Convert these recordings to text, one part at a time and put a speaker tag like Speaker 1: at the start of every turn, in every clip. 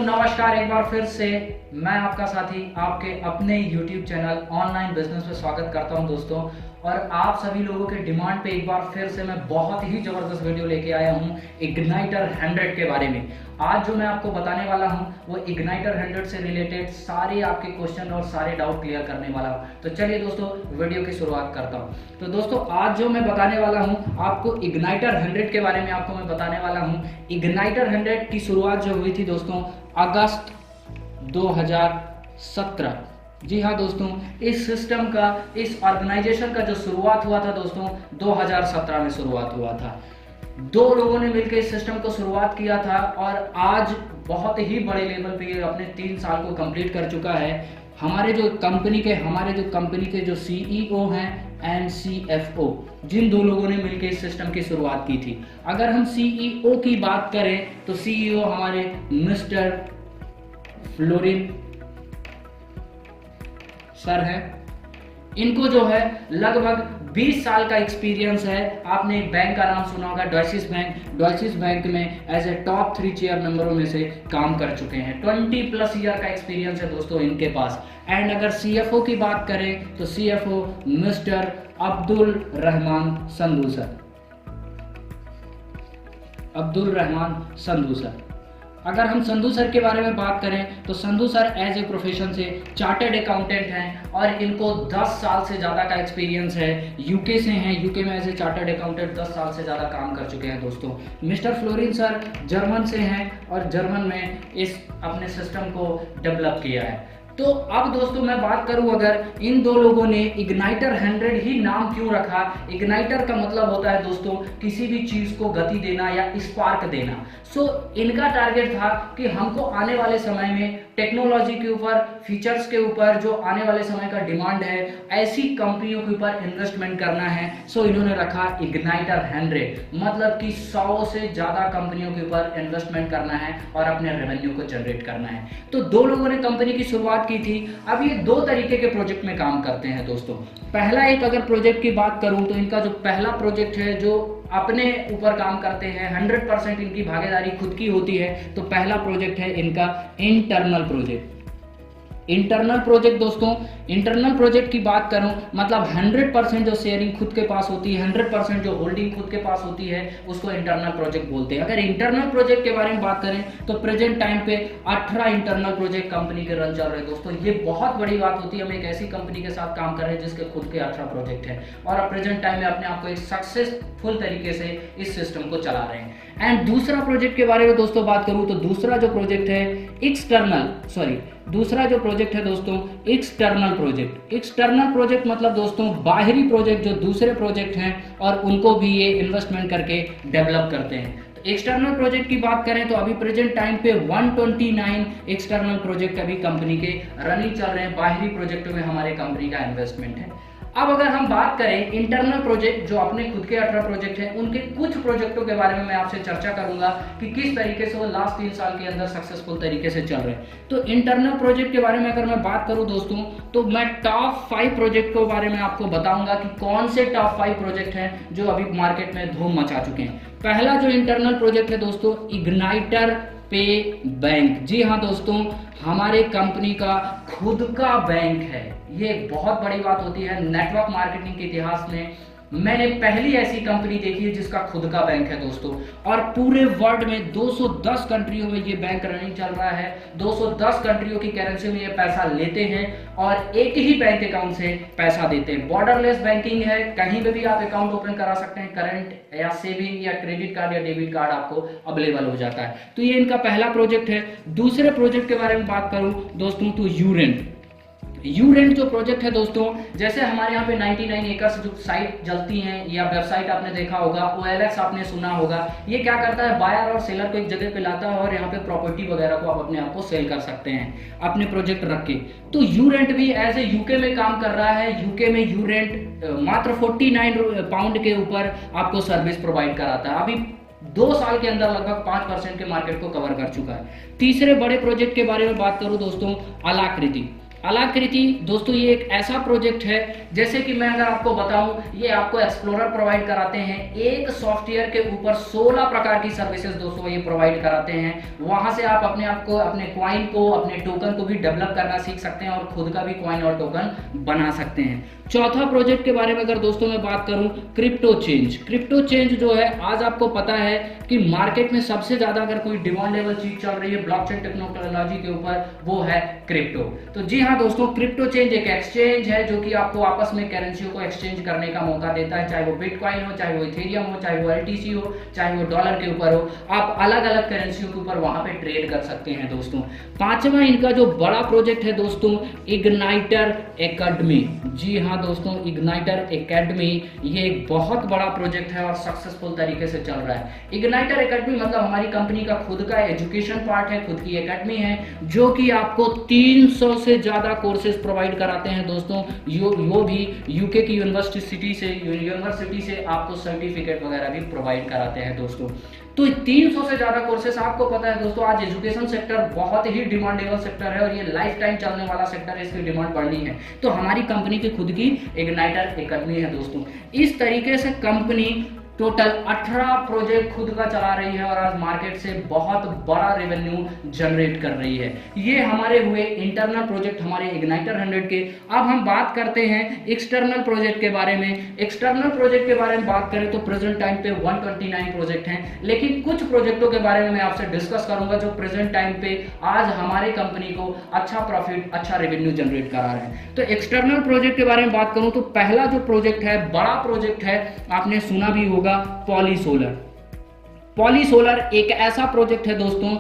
Speaker 1: नमस्कार, एक बार फिर से मैं आपका साथी आपके अपने YouTube चैनल ऑनलाइन बिजनेस में स्वागत करता हूं दोस्तों। और आप सभी लोगों के डिमांड पे एक बार फिर से मैं बहुत ही ज़बरदस्त वीडियो लेके आया हूं इग्नाइटर 100 के बारे में। आज जो मैं आपको बताने वाला हूं वो इग्नाइटर 100 से रिलेटेड सारे आपके क्वेश्चन और सारे डाउट क्लियर करने वाला हूं। तो चलिए दोस्तों वीडियो की शुरुआत करता हूं। तो दोस्तों आज जो मैं बताने वाला हूं आपको इग्नाइटर 100 के बारे में आपको मैं बताने वाला हूं। इग्नाइटर 100 की शुरुआत जो हुई थी दोस्तों अगस्त 2017। जी हाँ दोस्तों, इस सिस्टम का, इस ऑर्गेनाइजेशन का जो शुरुआत हुआ था दोस्तों 2017 में शुरुआत हुआ था। दो लोगों ने मिलकर इस सिस्टम को शुरुआत किया था और आज बहुत ही बड़े लेवल पे ये अपने 3 साल को कंप्लीट कर चुका है। हमारे जो कंपनी के जो CEO हैं एंड CFO, जिन दो लोगों ने मिलकर इस सिस्टम की शुरुआत की थी। अगर हम CEO की बात करें तो CEO हमारे मिस्टर फ्लोरिन सर है। इनको जो है लगभग 20 साल का एक्सपीरियंस है। आपने एक बैंक का नाम सुना होगा, डॉयसिस बैंक। डॉयसिस बैंक में एज ए टॉप 3 चेयर मेंबरों में से काम कर चुके हैं। 20+ ईयर का एक्सपीरियंस है दोस्तों इनके पास। एंड अगर CFO की बात करें तो CFO mister Abdul Rahman Sandhu sir. Abdul Rahman Sandhu sir. अगर हम संधू सर के बारे में बात करें तो Sandhu sir as a profession से चार्टर्ड अकाउंटेंट हैं और इनको 10 साल से ज़्यादा का एक्सपीरियंस है। यूके से हैं, यूके में एज ए चार्टर्ड अकाउंटेंट 10 साल से ज़्यादा काम कर चुके हैं दोस्तों। मिस्टर फ्लोरिन सर जर्मन से हैं और जर्मन में इस अपने सिस्टम को डेवलप किया है। तो अब दोस्तों मैं बात करूं, अगर इन दो लोगों ने इग्नाइटर 100 ही नाम क्यों रखा। इग्नाइटर का मतलब होता है दोस्तों किसी भी चीज को गति देना या स्पार्क देना। सो इनका टारगेट था कि हमको आने वाले समय में टेक्नोलॉजी के ऊपर, फीचर्स के ऊपर, जो आने वाले समय का डिमांड है, ऐसी कंपनियों के ऊपर इन्वेस्टमेंट करना है। सो इन्होंने रखा इग्नाइटर 100, मतलब कि 100 से ज्यादा कंपनियों के ऊपर इन्वेस्टमेंट करना है और अपने रेवेन्यू को जनरेट करना है। तो दो लोगों ने कंपनी की शुरुआत की थी। अब ये 2 तरीके के प्रोजेक्ट में काम करते हैं दोस्तों। पहला एक अगर प्रोजेक्ट की बात करूं तो इनका जो पहला प्रोजेक्ट है जो अपने ऊपर काम करते हैं, 100% इनकी भागीदारी खुद की होती है। तो पहला प्रोजेक्ट है इनका इंटरनल प्रोजेक्ट। इंटरनल प्रोजेक्ट दोस्तों, इंटरनल प्रोजेक्ट की बात करूं मतलब 100% जो शेयरिंग खुद के पास होती है, 100% जो होल्डिंग खुद के पास होती है, उसको इंटरनल प्रोजेक्ट बोलते हैं। अगर इंटरनल प्रोजेक्ट के बारे में बात करें तो प्रेजेंट टाइम पे 18 इंटरनल प्रोजेक्ट कंपनी के रन चल रहे हैं दोस्तों। ये बहुत बड़ी बात होती है, हम एक ऐसी कंपनी के साथ काम कर रहे हैं जिसके खुद के 18 प्रोजेक्ट है और अब प्रेजेंट टाइम में अपने आप को एक सक्सेसफुल तरीके से इस सिस्टम को चला रहे हैं। एंड दूसरा प्रोजेक्ट के बारे में दोस्तों बात करूं तो दूसरा जो प्रोजेक्ट है दोस्तों एक्सटर्नल प्रोजेक्ट। एक्सटर्नल प्रोजेक्ट मतलब दोस्तों बाहरी प्रोजेक्ट जो दूसरे प्रोजेक्ट हैं और उनको भी ये इन्वेस्टमेंट करके डेवलप करते हैं। तो एक्सटर्नल प्रोजेक्ट की बात करें तो अभी प्रेजेंट टाइम पे 129 एक्सटर्नल प्रोजेक्ट अभी कंपनी के रनिंग चल रहे हैं। बाहरी प्रोजेक्टों में हमारे कंपनी का इन्वेस्टमेंट है। अब अगर हम बात करें इंटरनल प्रोजेक्ट जो अपने खुद के 18 प्रोजेक्ट हैं, उनके कुछ प्रोजेक्टों के बारे में मैं आपसे चर्चा करूंगा कि किस तरीके से वो लास्ट 3 साल के अंदर सक्सेसफुल तरीके से चल रहे हैं। तो इंटरनल प्रोजेक्ट के बारे में अगर मैं बात करूं दोस्तों तो मैं टॉप 5 प्रोजेक्ट के बारे में आपको बताऊंगा कि कौन से टॉप 5 प्रोजेक्ट हैं जो अभी मार्केट में धूम मचा चुके हैं। पहला जो इंटरनल प्रोजेक्ट है दोस्तों इग्नाइटर पे बैंक। जी हाँ दोस्तों, हमारे कंपनी का खुद का बैंक है। ये बहुत बड़ी बात होती है। नेटवर्क मार्केटिंग के इतिहास में मैंने पहली ऐसी कंपनी देखी है जिसका खुद का बैंक है दोस्तों। और पूरे वर्ल्ड में 210 कंट्रियों में ये बैंक रनिंग चल रहा है। 210 कंट्रियों की करेंसी में ये पैसा लेते हैं और एक ही बैंक अकाउंट से पैसा देते हैं। बॉर्डरलेस बैंकिंग है, कहीं पे भी आप अकाउंट ओपन करा सकते हैं। करंट या सेविंग या क्रेडिट कार्ड या डेबिट कार्ड आपको अवेलेबल हो जाता है। तो ये इनका पहला प्रोजेक्ट है। दूसरे प्रोजेक्ट के बारे में बात करूं दोस्तों तो यूरेंट जो प्रोजेक्ट है दोस्तों, जैसे हमारे यहाँ पे 99 एकर्स जो साइट चलती हैं या वेबसाइट आपने देखा होगा, OLX आपने सुना होगा। ये क्या करता है, बायर और सेलर को एक जगह पे लाता है और यहाँ पे प्रॉपर्टी वगैरह को आप अपने आप को सेल कर सकते हैं अपने प्रोजेक्ट रख के। तो यूरेंट भी एज ए यूके में काम कर रहा है। यूके में यूरेंट मात्र 49 पाउंड के ऊपर आपको सर्विस प्रोवाइड कराता है। अभी 2 साल के अंदर लगभग 5% के मार्केट को कवर कर चुका है। तीसरे बड़े प्रोजेक्ट के बारे में बात करूं दोस्तों, अलाकृति। आलाकृति दोस्तों ये एक ऐसा प्रोजेक्ट है, जैसे कि मैं अगर आपको बताऊं, ये आपको एक्सप्लोरर प्रोवाइड कराते हैं। एक सॉफ्टवेयर के ऊपर 16 प्रकार की सर्विसेज दोस्तों ये प्रोवाइड कराते हैं। वहां से आप अपने आप को, अपने कॉइन को, अपने टोकन को भी डेवलप करना सीख सकते हैं और खुद का भी कॉइन और टोकन बना सकते हैं। चौथा प्रोजेक्ट के बारे में अगर दोस्तों मैं बात करूं, क्रिप्टो चेंज। क्रिप्टो चेंज जो है, आज आपको पता है कि मार्केट में सबसे ज्यादा अगर कोई डिमांडेबल चीज चल रही है ब्लॉकचेन टेक्नोलॉजी के ऊपर, वो है क्रिप्टो। तो जी हाँ दोस्तों, क्रिप्टो चेंज एक एक्सचेंज है जो कि आपको आपस में करेंसियों को एक्सचेंज करने का मौका देता है, चाहे वो बिटकॉइन हो, चाहे वो इथेरियम हो, चाहे वो एलटीसी हो, चाहे वो डॉलर के ऊपर हो। आप अलग अलग करेंसियों के ऊपर वहां पे ट्रेड कर सकते हैं दोस्तों। पांचवा इनका जो बड़ा प्रोजेक्ट है दोस्तों, इग्नाइटर एकेडमी। जी हाँ दोस्तों, इग्नाइटर एकेडमी ये एक बहुत बड़ा प्रोजेक्ट है और सक्सेसफुल तरीके से चल रहा है। इग्नाइटर एकेडमी मतलब हमारी कंपनी का खुद का एजुकेशन पार्ट है, खुद की एकेडमी है, जो कि आपको 300 से ज्यादा कोर्सेज प्रोवाइड कराते हैं दोस्तों। वो भी यूके की यूनिवर्सिटी से आपको सर्टिफिकेट वगैरह भी प्रोवाइड कराते हैं दोस्तों। तो 300 से ज्यादा कोर्सेस, आपको पता है दोस्तों आज एजुकेशन सेक्टर बहुत ही डिमांडेबल सेक्टर है और ये लाइफ टाइम चलने वाला सेक्टर है, इसकी डिमांड बढ़नी है। तो हमारी कंपनी की खुद की इग्नाइटर एकेडमी है दोस्तों। इस तरीके से कंपनी टोटल 18 प्रोजेक्ट खुद का चला रही है और आज मार्केट से बहुत बड़ा रेवेन्यू जनरेट कर रही है। ये हमारे हुए इंटरनल प्रोजेक्ट, हमारे इग्नाइटर 100 के। अब हम बात करते हैं एक्सटर्नल प्रोजेक्ट के बारे में। एक्सटर्नल प्रोजेक्ट के बारे में बात करें तो प्रेजेंट टाइम पे 129 प्रोजेक्ट हैं, लेकिन कुछ प्रोजेक्टों के बारे में मैं आपसे डिस्कस करूंगा जो प्रेजेंट टाइम पे आज हमारे कंपनी को अच्छा प्रॉफिट, अच्छा रेवेन्यू जनरेट करा रहे हैं। तो एक्सटर्नल प्रोजेक्ट के बारे में बात करूं तो पहला जो प्रोजेक्ट है, बड़ा प्रोजेक्ट है, आपने सुना भी होगा, पॉलीसोलर। पॉलीसोलर एक ऐसा प्रोजेक्ट है दोस्तों,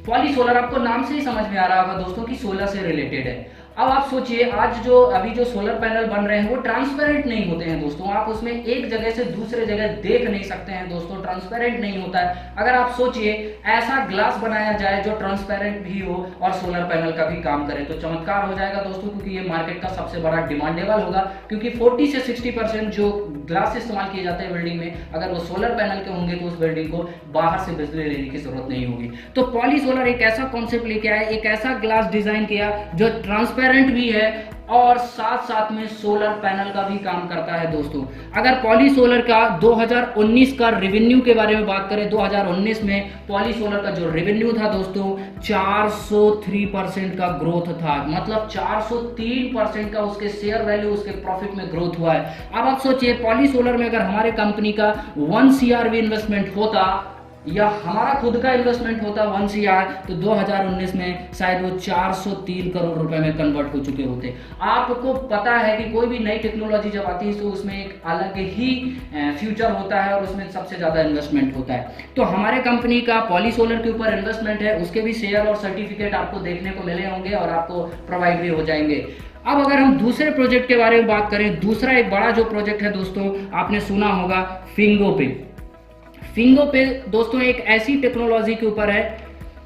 Speaker 1: पॉलीसोलर आपको नाम से ही समझ में आ रहा होगा दोस्तों कि सोलर से रिलेटेड है। अब आप सोचिए, आज जो अभी जो सोलर पैनल बन रहे हैं वो ट्रांसपेरेंट नहीं होते हैं दोस्तों। आप उसमें एक जगह से दूसरे जगह देख नहीं सकते हैं दोस्तों, ट्रांसपेरेंट नहीं होता है। अगर आप सोचिए ऐसा ग्लास बनाया जाए जो ट्रांसपेरेंट भी हो और सोलर पैनल का भी काम करे तो चमत्कार हो जाएगा दोस्तों, क्योंकि ये मार्केट का सबसे बड़ा डिमांडेबल होगा। क्योंकि 40 से 60% जो ग्लास इस्तेमाल किए जाते हैं बिल्डिंग में, अगर वो सोलर पैनल के होंगे तो उस बिल्डिंग को बाहर से बिजली लेने की जरूरत नहीं होगी। तो पॉलीसोलर एक ऐसा कॉन्सेप्ट लेके आया, एक ऐसा ग्लास डिजाइन किया जो ट्रांसपेरेंट भी है और साथ साथ में सोलर पैनल का भी काम करता है दोस्तों। अगर पॉलीसोलर का 2019 का रेवेन्यू के बारे में बात करें, 2019 में पॉलीसोलर का जो रेवेन्यू था दोस्तों 403% का ग्रोथ था, मतलब 403% का उसके शेयर वैल्यू, उसके प्रॉफिट में ग्रोथ हुआ है। अब आप सोचिए पॉलीसोलर में अगर हमारे कंपनी का 1 CR भी इन्वेस्टमेंट होता या हमारा खुद का इन्वेस्टमेंट होता 1 CR, तो 2019 में शायद वो 403 करोड़ रुपए में कन्वर्ट हो चुके होते। आपको पता है कि कोई भी नई टेक्नोलॉजी जब आती है तो उसमें एक अलग ही फ्यूचर होता है और उसमें सबसे ज्यादा इन्वेस्टमेंट होता है। तो हमारे कंपनी का पॉलीसोलर के ऊपर इन्वेस्टमेंट है, उसके भी शेयर और सर्टिफिकेट आपको देखने को मिले होंगे और आपको प्रोवाइड भी हो जाएंगे। अब अगर हम दूसरे प्रोजेक्ट के बारे में बात करें, दूसरा एक बड़ा जो प्रोजेक्ट है दोस्तों, आपने सुना होगा फिंगो पे। फिंगो पे दोस्तों एक ऐसी टेक्नोलॉजी के ऊपर है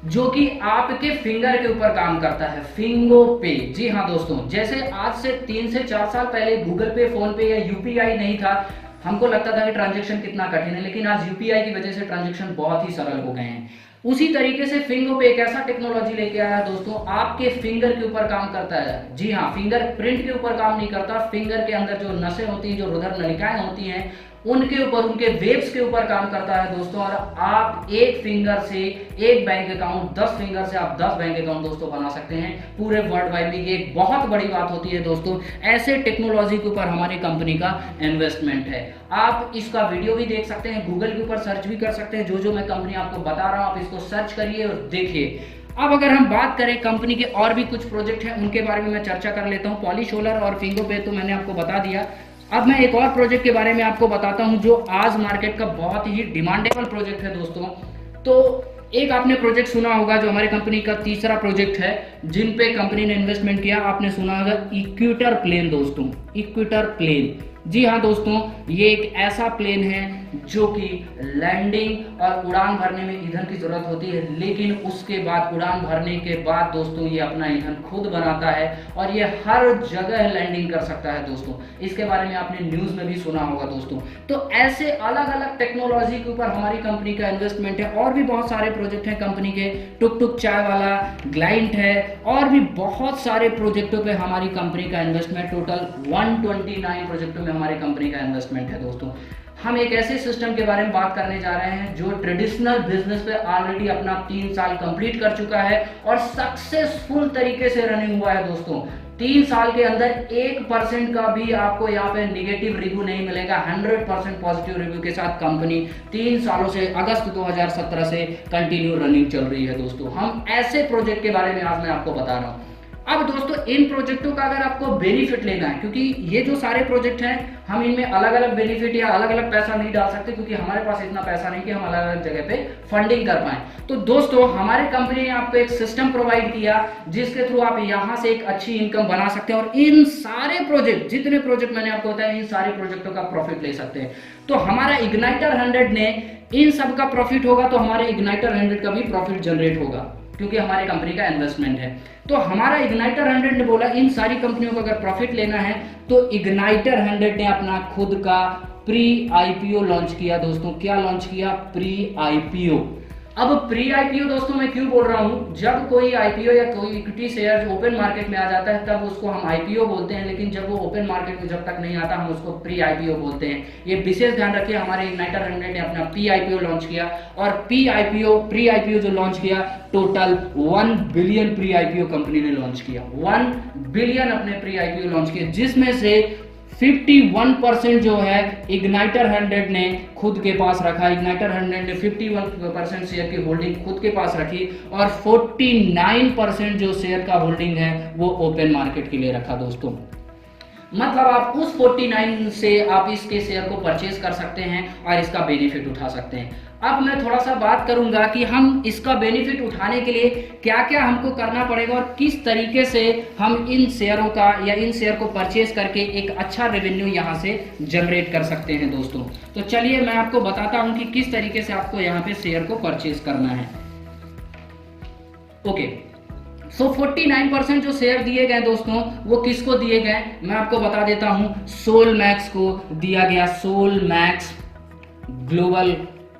Speaker 1: जो कि आपके फिंगर के ऊपर काम करता है। फिंगो पे, जी हाँ दोस्तों, जैसे आज से 3 से 4 साल पहले गूगल पे, फोन पे या यूपीआई नहीं था, हमको लगता था कि ट्रांजैक्शन कितना कठिन है, लेकिन आज यूपीआई की वजह से ट्रांजैक्शन बहुत ही सरल हो गए हैं। उसी तरीके से फिंगो पे एक ऐसा टेक्नोलॉजी लेके आया दोस्तों, आपके फिंगर के ऊपर काम करता है। जी हाँ, फिंगर प्रिंट के ऊपर काम नहीं करता, फिंगर के अंदर जो नसें होती हैं, जो रुधिर नलिकाएं होती हैं, उनके ऊपर, उनके वेव्स के ऊपर काम करता है दोस्तों। और आप एक फिंगर से एक बैंक अकाउंट, 10 फिंगर से आप 10 बैंक अकाउंट दोस्तों बना सकते हैं पूरे वर्ल्ड वाइड में। ये एक बहुत बड़ी बात होती है दोस्तों। ऐसे टेक्नोलॉजी के ऊपर हमारी कंपनी का इन्वेस्टमेंट है। आप इसका वीडियो भी देख सकते हैं, गूगल के ऊपर सर्च भी कर सकते हैं। जो जो मैं कंपनी आपको बता रहा हूं आप इसको सर्च करिए और देखिए। अब अगर हम बात करें कंपनी के और भी कुछ प्रोजेक्ट हैं, उनके बारे में मैं चर्चा कर लेता हूं। पॉलीसोलर और फिंगो पे तो मैंने आपको बता दिया। अब मैं एक और प्रोजेक्ट के बारे में आपको बताता हूं जो आज मार्केट का बहुत ही डिमांडेबल प्रोजेक्ट है दोस्तों। तो एक आपने प्रोजेक्ट सुना होगा जो हमारी कंपनी का तीसरा प्रोजेक्ट है जिन पे कंपनी ने इन्वेस्टमेंट किया, आपने सुना होगा इक्वेटर प्लेन दोस्तों। Equator plane. जी हाँ दोस्तों, ये एक ऐसा प्लेन है जो कि लैंडिंग और उड़ान भरने में ईंधन की जरूरत होती है, लेकिन उसके बाद उड़ान भरने के बाद दोस्तों ये अपना ईंधन खुद बनाता है और ये हर जगह लैंडिंग कर सकता है दोस्तों। इसके बारे में आपने न्यूज़ में भी सुना होगा दोस्तों। तो ऐसे अलग अलग टेक्नोलॉजी के ऊपर हमारी कंपनी का इन्वेस्टमेंट है और भी बहुत सारे प्रोजेक्ट हैं कंपनी के। टुक टुक चाय वाला, ग्लाइंट है और भी बहुत सारे प्रोजेक्टों पे हमारी कंपनी का इन्वेस्टमेंट, टोटल 129 प्रोजेक्टों में हमारी कंपनी का इन्वेस्टमेंट है दोस्तों। हम एक ऐसे सिस्टम के बारे में बात करने जा रहे हैं जो ट्रेडिशनल बिजनेस पे ऑलरेडी अपना 3 साल कंप्लीट कर चुका है और सक्सेसफुल तरीके से रनिंग हुआ है दोस्तों। 3 साल के अंदर 1% का भी आपको यहाँ पे निगेटिव रिव्यू नहीं मिलेगा। 100% पॉजिटिव रिव्यू के साथ कंपनी 3 सालों से अगस्त 2017 से कंटिन्यू रनिंग चल रही है दोस्तों। हम ऐसे प्रोजेक्ट के बारे में आज मैं आपको बता रहा हूँ। अब दोस्तों इन प्रोजेक्टों का अगर आपको बेनिफिट लेना है, क्योंकि ये जो सारे प्रोजेक्ट हैं हम इनमें अलग अलग बेनिफिट या अलग अलग पैसा नहीं डाल सकते, क्योंकि हमारे पास इतना पैसा नहीं कि हम अलग अलग जगह पे फंडिंग कर पाए। तो दोस्तों हमारे कंपनी ने आपको एक सिस्टम प्रोवाइड किया जिसके थ्रू आप यहाँ से एक अच्छी इनकम बना सकते हैं और इन सारे प्रोजेक्ट, जितने प्रोजेक्ट मैंने आपको बताया, इन सारे प्रोजेक्टों का प्रॉफिट ले सकते हैं। तो हमारा इग्नाइटर 100 ने इन सब का प्रॉफिट होगा तो हमारे इग्नाइटर 100 का भी प्रॉफिट जनरेट होगा, क्योंकि हमारी कंपनी का इन्वेस्टमेंट है। तो हमारा इग्नाइटर 100 ने बोला इन सारी कंपनियों को अगर प्रॉफिट लेना है तो इग्नाइटर 100 ने अपना खुद का प्री आईपीओ लॉन्च किया दोस्तों। क्या लॉन्च किया? Pre IPO. अब प्री आईपीओ दोस्तों मैं क्यों बोल रहा हूं, जब कोई आईपीओ या कोई इक्विटी शेयर ओपन मार्केट में आ जाता है तब उसको हम आईपीओ बोलते हैं, लेकिन जब वो ओपन मार्केट में जब तक नहीं आता हम उसको प्री आईपीओ बोलते हैं। ये विशेष ध्यान रखिए। हमारे इग्नाइटर 100 ने अपना प्री आईपीओ लॉन्च किया और प्री आईपीओ जो लॉन्च किया, total 1 billion pre IPO company ने लॉन्च किया। 1 बिलियन अपने प्री आईपीओ लॉन्च किया, जिसमें से 51% जो है इग्नाइटर 100 ने खुद के पास रखा। इग्नाइटर 100 ने 51% शेयर की होल्डिंग खुद के पास रखी और 49% जो शेयर का होल्डिंग है वो ओपन मार्केट के लिए रखा दोस्तों। मतलब आप उस 49 से आप इसके शेयर को परचेज कर सकते हैं और इसका बेनिफिट उठा सकते हैं। अब मैं थोड़ा सा बात करूंगा कि हम इसका बेनिफिट उठाने के लिए क्या क्या हमको करना पड़ेगा और किस तरीके से हम इन शेयरों का या इन शेयर को परचेज करके एक अच्छा रेवेन्यू यहां से जनरेट कर सकते हैं दोस्तों। तो चलिए मैं आपको बताता हूं कि किस तरीके से आपको यहां पे शेयर को परचेज करना है। ओके, सो 49% जो शेयर दिए गए दोस्तों वो किसको दिए गए मैं आपको बता देता हूं। सोलमैक्स को दिया गया, सोलमैक्स ग्लोबल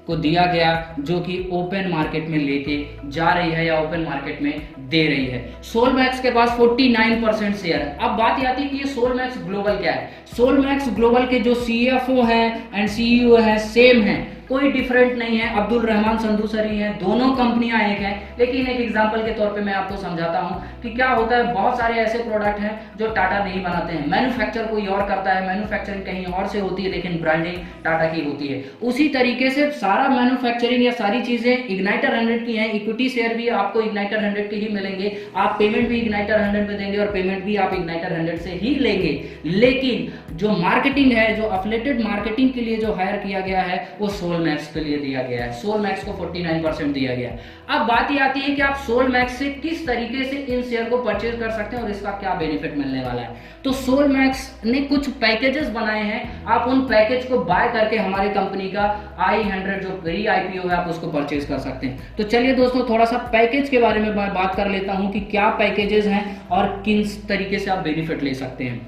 Speaker 1: को दिया गया, जो कि ओपन मार्केट में लेके जा रही है या ओपन मार्केट में दे रही है। सोलमैक्स के पास 49% शेयर है। अब बात आती है कि ये सोलमैक्स ग्लोबल क्या है। सोलमैक्स ग्लोबल के जो सीएफओ हैं एंड सीईओ हैं सेम हैं, कोई डिफरेंट नहीं है। अब्दुल रहमान संदूसरी हैं, दोनों कंपनियां एक हैं। लेकिन एक एग्जांपल के तौर पे मैं आपको समझाता हूं कि क्या होता है। बहुत सारे ऐसे प्रोडक्ट हैं जो टाटा नहीं बनाते हैं, मैन्युफैक्चर कोई और करता है, मैन्युफैक्चरिंग कहीं और से होती है लेकिन ब्रांडिंग टाटा की होती है। उसी तरीके से सारा मैन्युफैक्चरिंग या सारी चीजें इग्नाइटर 100 की हैं। इक्विटी शेयर भी आपको इग्नाइटर 100 के ही मिलेंगे, आप पेमेंट भी इग्नाइटर 100 में देंगे और पेमेंट भी आप इग्नाइटर 100 से ही लेंगे। लेकिन जो मार्केटिंग है, जो एफिलिएटेड मार्केटिंग के लिए जो हायर किया गया है वो सोलमैक्स के लिए दिया गया है। सोलमैक्स को 49% दिया गया। अब बात ये आती है कि आप सोलमैक्स से किस तरीके से इन शेयर को परचेज कर सकते हैं और इसका क्या बेनिफिट मिलने वाला है। तो सोलमैक्स ने कुछ पैकेजेस बनाए हैं, आप उन पैकेज को बाय करके हमारी कंपनी का i100 जो प्री आईपीओ है आप उसको परचेज कर सकते हैं। तो चलिए दोस्तों थोड़ा सा पैकेज के बारे में मैं बात कर लेता हूं कि क्या पैकेजेस हैं और किस तरीके से आप बेनिफिट ले सकते हैं।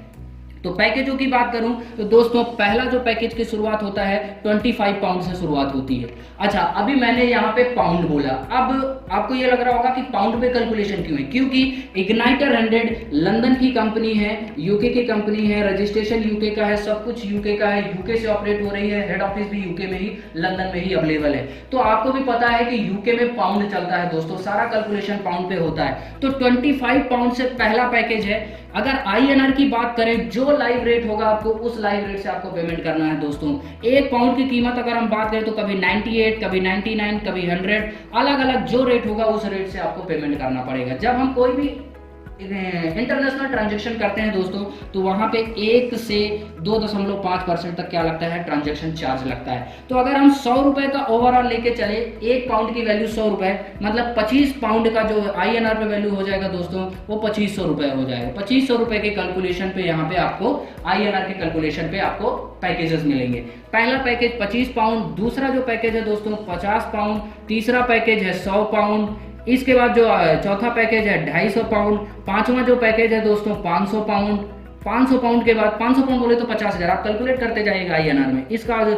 Speaker 1: तो पैकेजों की बात करूं तो दोस्तों पहला जो पैकेज की शुरुआत होता है 25 पाउंड से शुरुआत होती है। अच्छा, अभी मैंने यहाँ पे पाउंड बोला, अब आपको ये लग रहा होगा कि पाउंड पे कैलकुलेशन क्यों है, क्योंकि इग्नाइटर 100 लंदन की कंपनी है, यूके की कंपनी है, रजिस्ट्रेशन यूके का है, सब कुछ यूके का है, यूके से ऑपरेट हो रही है, हेड ऑफिस भी यूके में ही, लंदन में ही अवेलेबल है। तो आपको भी पता है कि यूके में पाउंड चलता है दोस्तों, सारा कैलकुलेशन पाउंड पे होता है। तो 25 पाउंड से पहला पैकेज है। अगर INR की बात करें, जो लाइव रेट होगा आपको उस लाइव रेट से आपको पेमेंट करना है दोस्तों। 1 पाउंड की कीमत अगर हम बात करें तो कभी 98, कभी 99, कभी 100, अलग अलग जो रेट होगा उस रेट से आपको पेमेंट करना पड़ेगा। जब हम कोई भी इंटरनेशनल ट्रांजैक्शन करते हैं दोस्तों, तो वहाँ पे 1 से 2.5% तक क्या लगता है, ट्रांजैक्शन चार्ज लगता है। तो अगर हम 100 रुपए का ओवरऑल लेके चले, 1 पाउंड की वैल्यू 100 रुपए, मतलब 25 पाउंड का जो INR पे वैल्यू हो जाएगा दोस्तों, वो 2500 रुपए हो जाएगा। 2500 रुपए के कैलकुलेशन पे यहाँ पे आपको INR के कैलकुलेशन पे आपको पैकेजेस मिलेंगे। पहला पैकेज 25 पाउंड, दूसरा जो पैकेज है दोस्तों 50 पाउंड, तीसरा पैकेज है 100 पाउंड, इसके बाद जो चौथा पैकेज है 250 पाउंड, पांचवा जो पैकेज है दोस्तों 500 पाउंड, 500 पाउंड के बाद 500 पाउंड बोले तो 50,000, आप कैलकुलेट करते जाइएगा INR में। इसका जो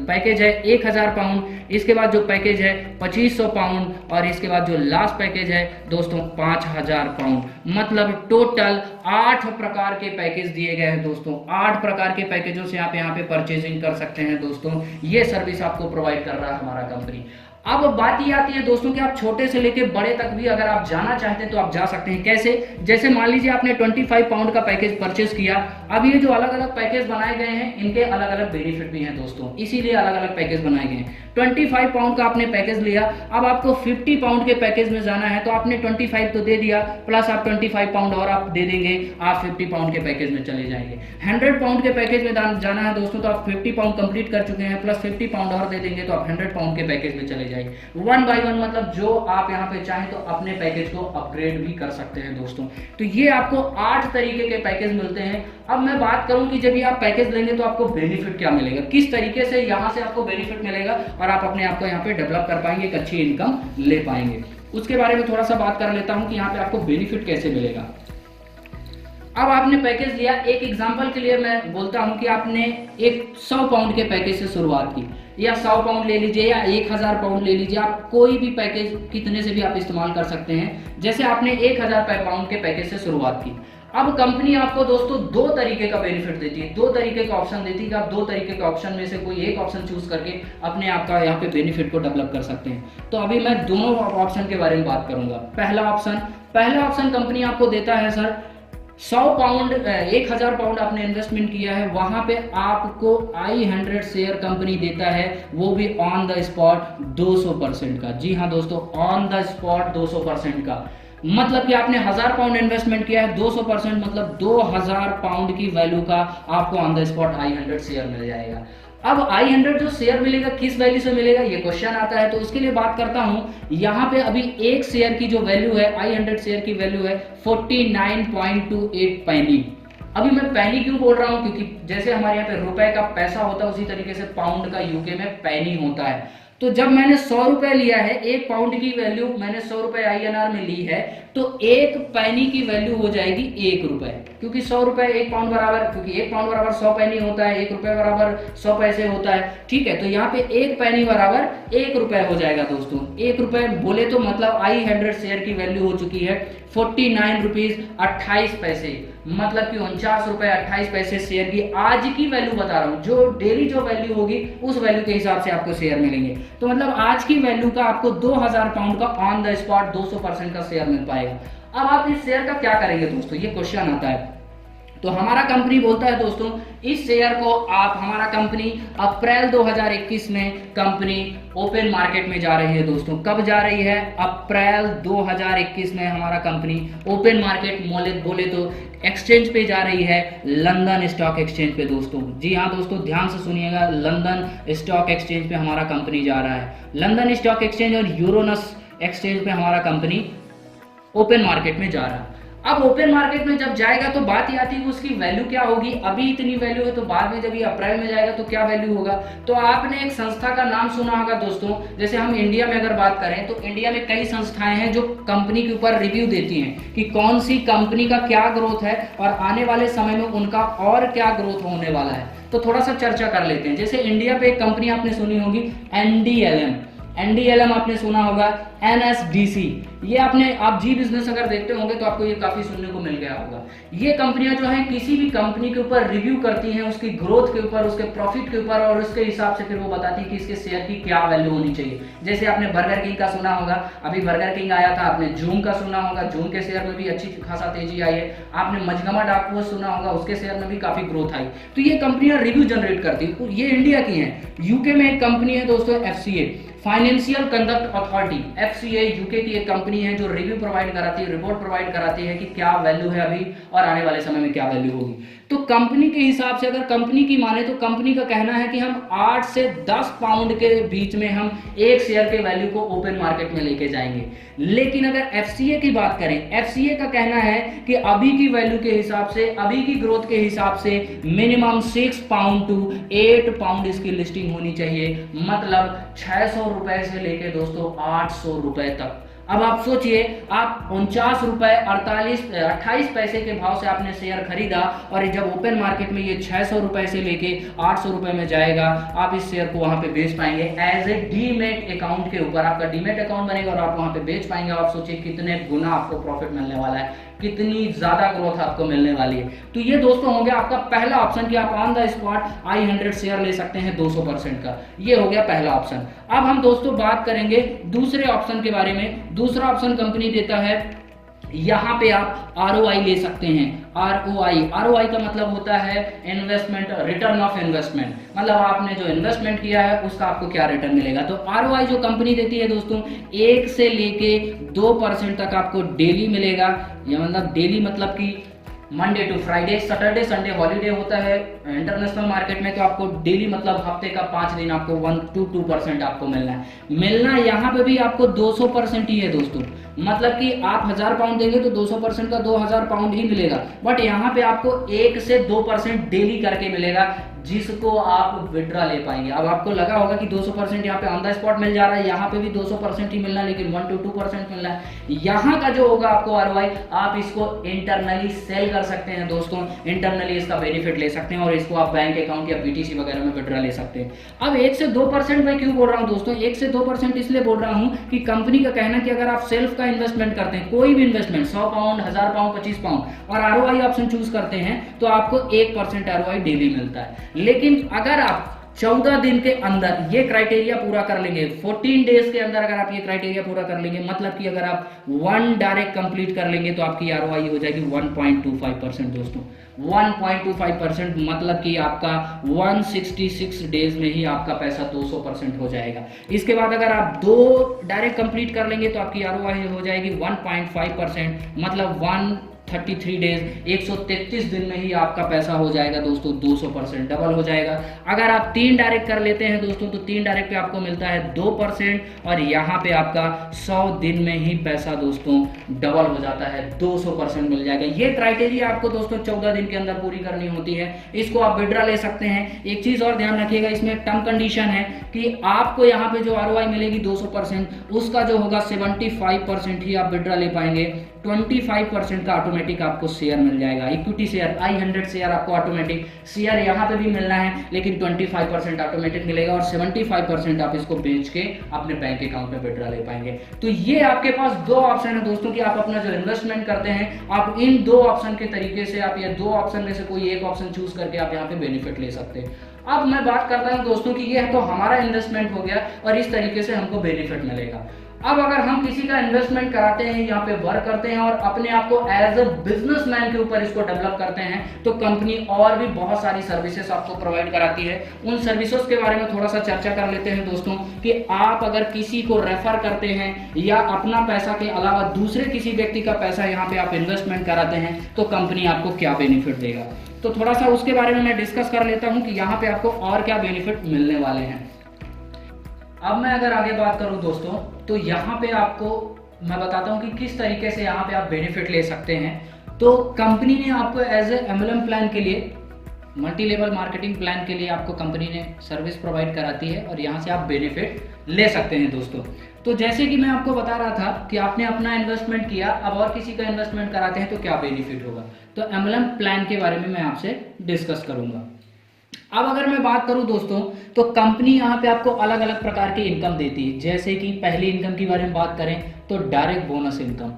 Speaker 1: पैकेज है 1000 पाउंड, इसके बाद जो पैकेज है 2500 पाउंड, और इसके बाद जो लास्ट पैकेज है दोस्तों 5000 पाउंड। मतलब टोटल 8 प्रकार के पैकेज दिए गए हैं दोस्तों। 8 प्रकार के पैकेजों से आप यहाँ पे परचेजिंग कर सकते हैं दोस्तों। ये सर्विस आपको प्रोवाइड कर रहा है हमारा कंपनी। अब बात ये आती है दोस्तों कि आप छोटे से लेके बड़े तक भी अगर आप जाना चाहते हैं तो आप जा सकते हैं। कैसे? जैसे मान लीजिए आपने 25 पाउंड का पैकेज परचेज किया, अब ये जो अलग अलग पैकेज बनाए गए हैं इनके अलग अलग बेनिफिट भी हैं दोस्तों, इसीलिए अलग अलग पैकेज बनाए गए हैं। 25 पाउंड का आपने पैकेज लिया, अब आपको 50 पाउंड के पैकेज में जाना है, तो आपने 25 तो दे दिया, प्लस आप 25 पाउंड और आप दे देंगे, आप 50 पाउंड के पैकेज में चले जाएंगे। 100 पाउंड के पैकेज में जाना है दोस्तों, तो आप 50 पाउंड कंप्लीट कर चुके हैं, प्लस 50 पाउंड और दे देंगे, तो आप 100 पाउंड के पैकेज में चले जाएंगे। 1 बाय 1 मतलब जो आप यहाँ पे चाहें तो अपने पैकेज को अपग्रेड भी कर सकते हैं दोस्तों। तो ये आपको 8 तरीके के पैकेज मिलते हैं। अब मैं बात करूं कि जब ये आप पैकेज लेंगे तो आपको बेनिफिट क्या मिलेगा, किस तरीके से यहाँ से आपको बेनिफिट मिलेगा और आप अपने आप को यहाँ पे डेवलप कर पाएंगे, एक अच्छी इनकम ले पाएंगे, उसके बारे में थोड़ा सा बात कर लेता हूँ कि यहाँ पे आपको बेनिफिट कैसे मिलेगा। अब आपने पैकेज लिया, एक एग्जांपल के लिए मैं बोलता हूं कि आपने एक 100 पाउंड के पैकेज से शुरुआत की, या 100 पाउंड ले लीजिए या 1000 पाउंड ले लीजिए, आप कोई भी पैकेज कितने से भी आप इस्तेमाल कर सकते हैं। जैसे आपने 1000 पाउंड के पैकेज से शुरुआत की, अब कंपनी आपको दोस्तों 2 तरीके का बेनिफिट देती है, 2 तरीके का ऑप्शन देती है कि आप 2 तरीके के ऑप्शन में से कोई एक ऑप्शन चूज करके अपने आप का यहाँ पे बेनिफिट को डेवलप कर सकते हैं। तो अभी मैं दोनों ऑप्शन के बारे में बात करूंगा। पहला ऑप्शन कंपनी आपको देता है सर 100 पाउंड 1000 पाउंड आपने इन्वेस्टमेंट किया है, वहां पे आपको i100 शेयर कंपनी देता है, वो भी ऑन द स्पॉट 200% का। जी हाँ दोस्तों, ऑन द स्पॉट 200% का, मतलब कि आपने 1000 पाउंड इन्वेस्टमेंट किया है, 200% मतलब 2000 पाउंड की वैल्यू का आपको on the spot i100 share मिल जाएगा। अब i100 जो शेयर मिलेगा किस वैल्यू से मिलेगा, ये क्वेश्चन आता है, तो उसके लिए बात करता हूं। यहाँ पे अभी एक शेयर की जो वैल्यू है, i100 शेयर की वैल्यू है 49.28 पैनी। अभी मैं पैनी क्यों बोल रहा हूं, क्योंकि जैसे हमारे यहाँ पे रुपए का पैसा होता है उसी तरीके से पाउंड का यूके में पैनी होता है। तो जब मैंने 100 रुपए लिया है, 1 पाउंड की वैल्यू मैंने 100 रुपए INR में ली है, तो 1 पैनी की वैल्यू हो जाएगी 1 रुपए, क्योंकि 100 रुपए 1 पाउंड बराबर, क्योंकि 1 पाउंड बराबर 100 पैनी होता है, 1 रुपए बराबर 100 पैसे होता है, ठीक है। तो यहाँ पे 1 पैनी बराबर 1 रुपए हो जाएगा दोस्तों। 1 रुपए बोले तो मतलब i100 शेयर की वैल्यू हो चुकी है 49 रुपीज 28 पैसे, मतलब कि 49 रुपए 28 पैसे शेयर की आज की वैल्यू बता रहा हूँ, जो डेली जो वैल्यू होगी उस वैल्यू के हिसाब से आपको शेयर मिलेंगे। तो मतलब आज की वैल्यू का आपको 2000 पाउंड का ऑन द स्पॉट 200% का शेयर मिल पाएगा। अब आप इस शेयर का क्या करेंगे दोस्तों, ये क्वेश्चन आता है। तो हमारा कंपनी बोलता है दोस्तों, इस शेयर को आप, हमारा कंपनी अप्रैल 2021 में कंपनी ओपन मार्केट में जा रही है दोस्तों। कब जा रही है? अप्रैल 2021 में हमारा कंपनी ओपन मार्केट बोले तो एक्सचेंज पे जा रही है, लंदन स्टॉक एक्सचेंज पे दोस्तों। जी हाँ दोस्तों, ध्यान से सुनिएगा, लंदन स्टॉक एक्सचेंज पे हमारा कंपनी जा रहा है। लंदन स्टॉक एक्सचेंज और यूरोनस एक्सचेंज पे हमारा कंपनी ओपन मार्केट में जा रहा है। अब ओपन मार्केट में जब जाएगा तो बात ही आती है उसकी वैल्यू क्या होगी। अभी इतनी वैल्यू है, तो बाद में जब ये अप्रैल में जाएगा तो क्या वैल्यू होगा। तो आपने एक संस्था का नाम सुना होगा दोस्तों, जैसे हम इंडिया में अगर बात करें तो इंडिया में कई संस्थाएं हैं जो कंपनी के ऊपर रिव्यू देती हैं कि कौन सी कंपनी का क्या ग्रोथ है और आने वाले समय में उनका और क्या ग्रोथ होने वाला है। तो थोड़ा सा चर्चा कर लेते हैं। जैसे इंडिया पे एक कंपनी आपने सुनी होगी NDLM आपने सुना होगा, NSDC, ये आपने, आप जी बिजनेस अगर देखते होंगे तो आपको ये काफी सुनने को मिल गया होगा। ये कंपनियां जो हैं किसी भी कंपनी के ऊपर रिव्यू करती हैं, उसकी ग्रोथ के ऊपर, उसके प्रॉफिट के ऊपर, और उसके हिसाब से फिर वो बताती है कि इसके शेयर की क्या वैल्यू होनी चाहिए। जैसे आपने बर्गर किंग का सुना होगा, अभी बर्गर किंग आया था, आपने जूम का सुना होगा, जूम के शेयर में भी अच्छी खासा तेजी आई है। आपने मजगमा डाकू सुना होगा, उसके शेयर में भी काफी ग्रोथ आई। तो ये कंपनियां रिव्यू जनरेट करती है, ये इंडिया की है। यूके में एक कंपनी है दोस्तों, FCA, financial conduct authority, FCA UK की एक कंपनी कंपनी है जो रिव्यू प्रोवाइड कराती है, रिपोर्ट प्रोवाइड कराती है कि क्या वैल्यू है अभी और आने वाले समय में क्या वैल्यू होगी। तो कंपनी के हिसाब से अगर कंपनी की माने तो कंपनी का कहना है कि हम 8 से 10 पाउंड के बीच में हम एक शेयर के वैल्यू को ओपन मार्केट में लेके जाएंगे। लेकिन अगर एफसीए की बात करें, एफसीए का कहना है कि अभी की वैल्यू के हिसाब से, अभी की ग्रोथ के हिसाब से मिनिमम 6 पाउंड टू 8 पाउंड इसकी लिस्टिंग होनी चाहिए, मतलब 600 रुपए से लेके दोस्तों 800 रुपए तक। अब आप सोचिए, आप 49 रुपए 28 पैसे के भाव से आपने शेयर खरीदा और जब ओपन मार्केट में ये 600 रुपए से लेके 800 रुपए में जाएगा, आप इस शेयर को वहां पे बेच पाएंगे एज ए डीमेट अकाउंट के ऊपर। आपका डीमेट अकाउंट बनेगा और आप वहां पे बेच पाएंगे। आप सोचिए कितने गुना आपको प्रॉफिट मिलने वाला है, कितनी ज्यादा ग्रोथ आपको मिलने वाली है। तो ये दोस्तों हो गया आपका पहला ऑप्शन कि आप on the spot i100 share ले सकते हैं 200% का। ये हो गया पहला ऑप्शन। अब हम दोस्तों बात करेंगे दूसरे ऑप्शन के बारे में। दूसरा ऑप्शन कंपनी देता है, यहाँ पे आप ROI ले सकते हैं। ROI का मतलब होता है इन्वेस्टमेंट, रिटर्न ऑफ इन्वेस्टमेंट, मतलब आपने जो इन्वेस्टमेंट किया है उसका आपको क्या रिटर्न मिलेगा। तो ROI जो कंपनी देती है दोस्तों 1 से लेके 2% तक आपको डेली मिलेगा। या मतलब डेली मतलब कि Monday to Friday, Saturday Sunday holiday होता है इंटरनेशनल मार्केट में, तो आपको डेली मतलब हफ्ते का 5 दिन आपको 1 to 2% आपको मिलना यहाँ पे भी आपको 200% ही है दोस्तों। मतलब कि आप 1000 पाउंड देंगे तो 200% का 2000 पाउंड ही मिलेगा, बट यहाँ पे आपको 1 से 2% डेली करके मिलेगा, जिसको आप विड्रा ले पाएंगे। अब आपको लगा होगा कि 200% यहाँ पे ऑन द स्पॉट मिल जा रहा है, यहाँ पे भी 200% ही मिलना है, लेकिन 1 to 2% मिलना है। यहाँ का जो होगा आपको ROI, आप इसको इंटरनली सेल कर सकते हैं दोस्तों, इंटरनली इसका बेनिफिट ले सकते हैं और इसको आप बैंक अकाउंट या BTC वगैरह में विड्रा ले सकते हैं। अब 1 से 2% मैं क्यों बोल रहा हूँ दोस्तों, 1 से 2% इसलिए बोल रहा हूँ कि कंपनी का कहना है कि अगर आप सेल्फ का इन्वेस्टमेंट करते हैं, कोई भी इन्वेस्टमेंट 100 पाउंड, 1000 पाउंड, 25 पाउंड और ROI ऑप्शन चूज करते हैं, तो आपको 1% ROI डेली मिलता है। लेकिन अगर आप 14 दिन के अंदर ये क्राइटेरिया पूरा कर लेंगे, 14 डेज के अंदर अगर आप ये क्राइटेरिया पूरा कर लेंगे, मतलब कि अगर आप 1 डायरेक्ट कंप्लीट कर लेंगे तो आपकी ROI हो जाएगी 1.25% दोस्तों। 1.25% मतलब कि आपका 166 डेज में ही आपका पैसा 200% हो जाएगा। इसके बाद अगर आप 2 डायरेक्ट कंप्लीट कर लेंगे तो आपकी ROI हो जाएगी 1.5%, मतलब 133 डेज, 133 दिन में ही आपका पैसा हो जाएगा दोस्तों 200%, डबल हो जाएगा। अगर आप 3 डायरेक्ट कर लेते हैं दोस्तों तो 3 डायरेक्ट पे आपको मिलता है 2% और यहाँ पे आपका 100 दिन में ही पैसा दोस्तों डबल हो जाता है, 200% मिल जाएगा। ये क्राइटेरिया आपको दोस्तों 14 दिन के अंदर पूरी करनी होती है। इसको आप विड्रा ले सकते हैं। एक चीज और ध्यान रखिएगा, इसमें टर्म कंडीशन है कि आपको यहाँ पे जो ROI मिलेगी 200%, उसका जो होगा 75% ही आप विड्रा ले पाएंगे। 25% का ऑटोमेटिक आपको शेयर मिल जाएगा, इक्विटी शेयर i100 शेयर आपको ऑटोमेटिक शेयर यहाँ पे भी मिलना है, लेकिन 25% ऑटोमेटिक मिलेगा और 75% आप इसको बेच के अपने बैंक अकाउंट में विड्रा ले पाएंगे। तो ये आपके पास 2 ऑप्शन है दोस्तों कि आप अपना जो इन्वेस्टमेंट करते हैं, आप इन 2 ऑप्शन के तरीके से, आप ये 2 ऑप्शन में से कोई एक ऑप्शन चूज करके आप यहाँ पे बेनिफिट ले सकते हैं। अब मैं बात करता हूँ दोस्तों कि ये तो हमारा इन्वेस्टमेंट हो गया और इस तरीके से हमको बेनिफिट मिलेगा। अब अगर हम किसी का इन्वेस्टमेंट कराते हैं, यहाँ पे वर्क करते हैं और अपने आप को एज अ बिजनेसमैन के ऊपर इसको डेवलप करते हैं, तो कंपनी और भी बहुत सारी सर्विसेज आपको प्रोवाइड कराती है। उन सर्विसेज के बारे में थोड़ा सा चर्चा कर लेते हैं दोस्तों कि आप अगर किसी को रेफर करते हैं या अपना पैसा के अलावा दूसरे किसी व्यक्ति का पैसा यहाँ पे आप इन्वेस्टमेंट कराते हैं तो कंपनी आपको क्या बेनिफिट देगा। तो थोड़ा सा उसके बारे में मैं डिस्कस कर लेता हूँ कि यहाँ पे आपको और क्या बेनिफिट मिलने वाले हैं। अब मैं अगर आगे बात करूं दोस्तों तो यहाँ पे आपको मैं बताता हूँ कि किस तरीके से यहाँ पे आप बेनिफिट ले सकते हैं। तो कंपनी ने आपको एज ए MLM प्लान के लिए, मल्टी लेवल मार्केटिंग प्लान के लिए आपको कंपनी ने सर्विस प्रोवाइड कराती है और यहाँ से आप बेनिफिट ले सकते हैं दोस्तों। तो जैसे कि मैं आपको बता रहा था कि आपने अपना इन्वेस्टमेंट किया, अब और किसी का इन्वेस्टमेंट कराते हैं तो क्या बेनिफिट होगा, तो MLM प्लान के बारे में मैं आपसे डिस्कस करूंगा। अब अगर मैं बात करूं दोस्तों तो कंपनी यहाँ पे आपको अलग अलग प्रकार की इनकम देती है। जैसे कि पहली इनकम के बारे में बात करें तो direct bonus income,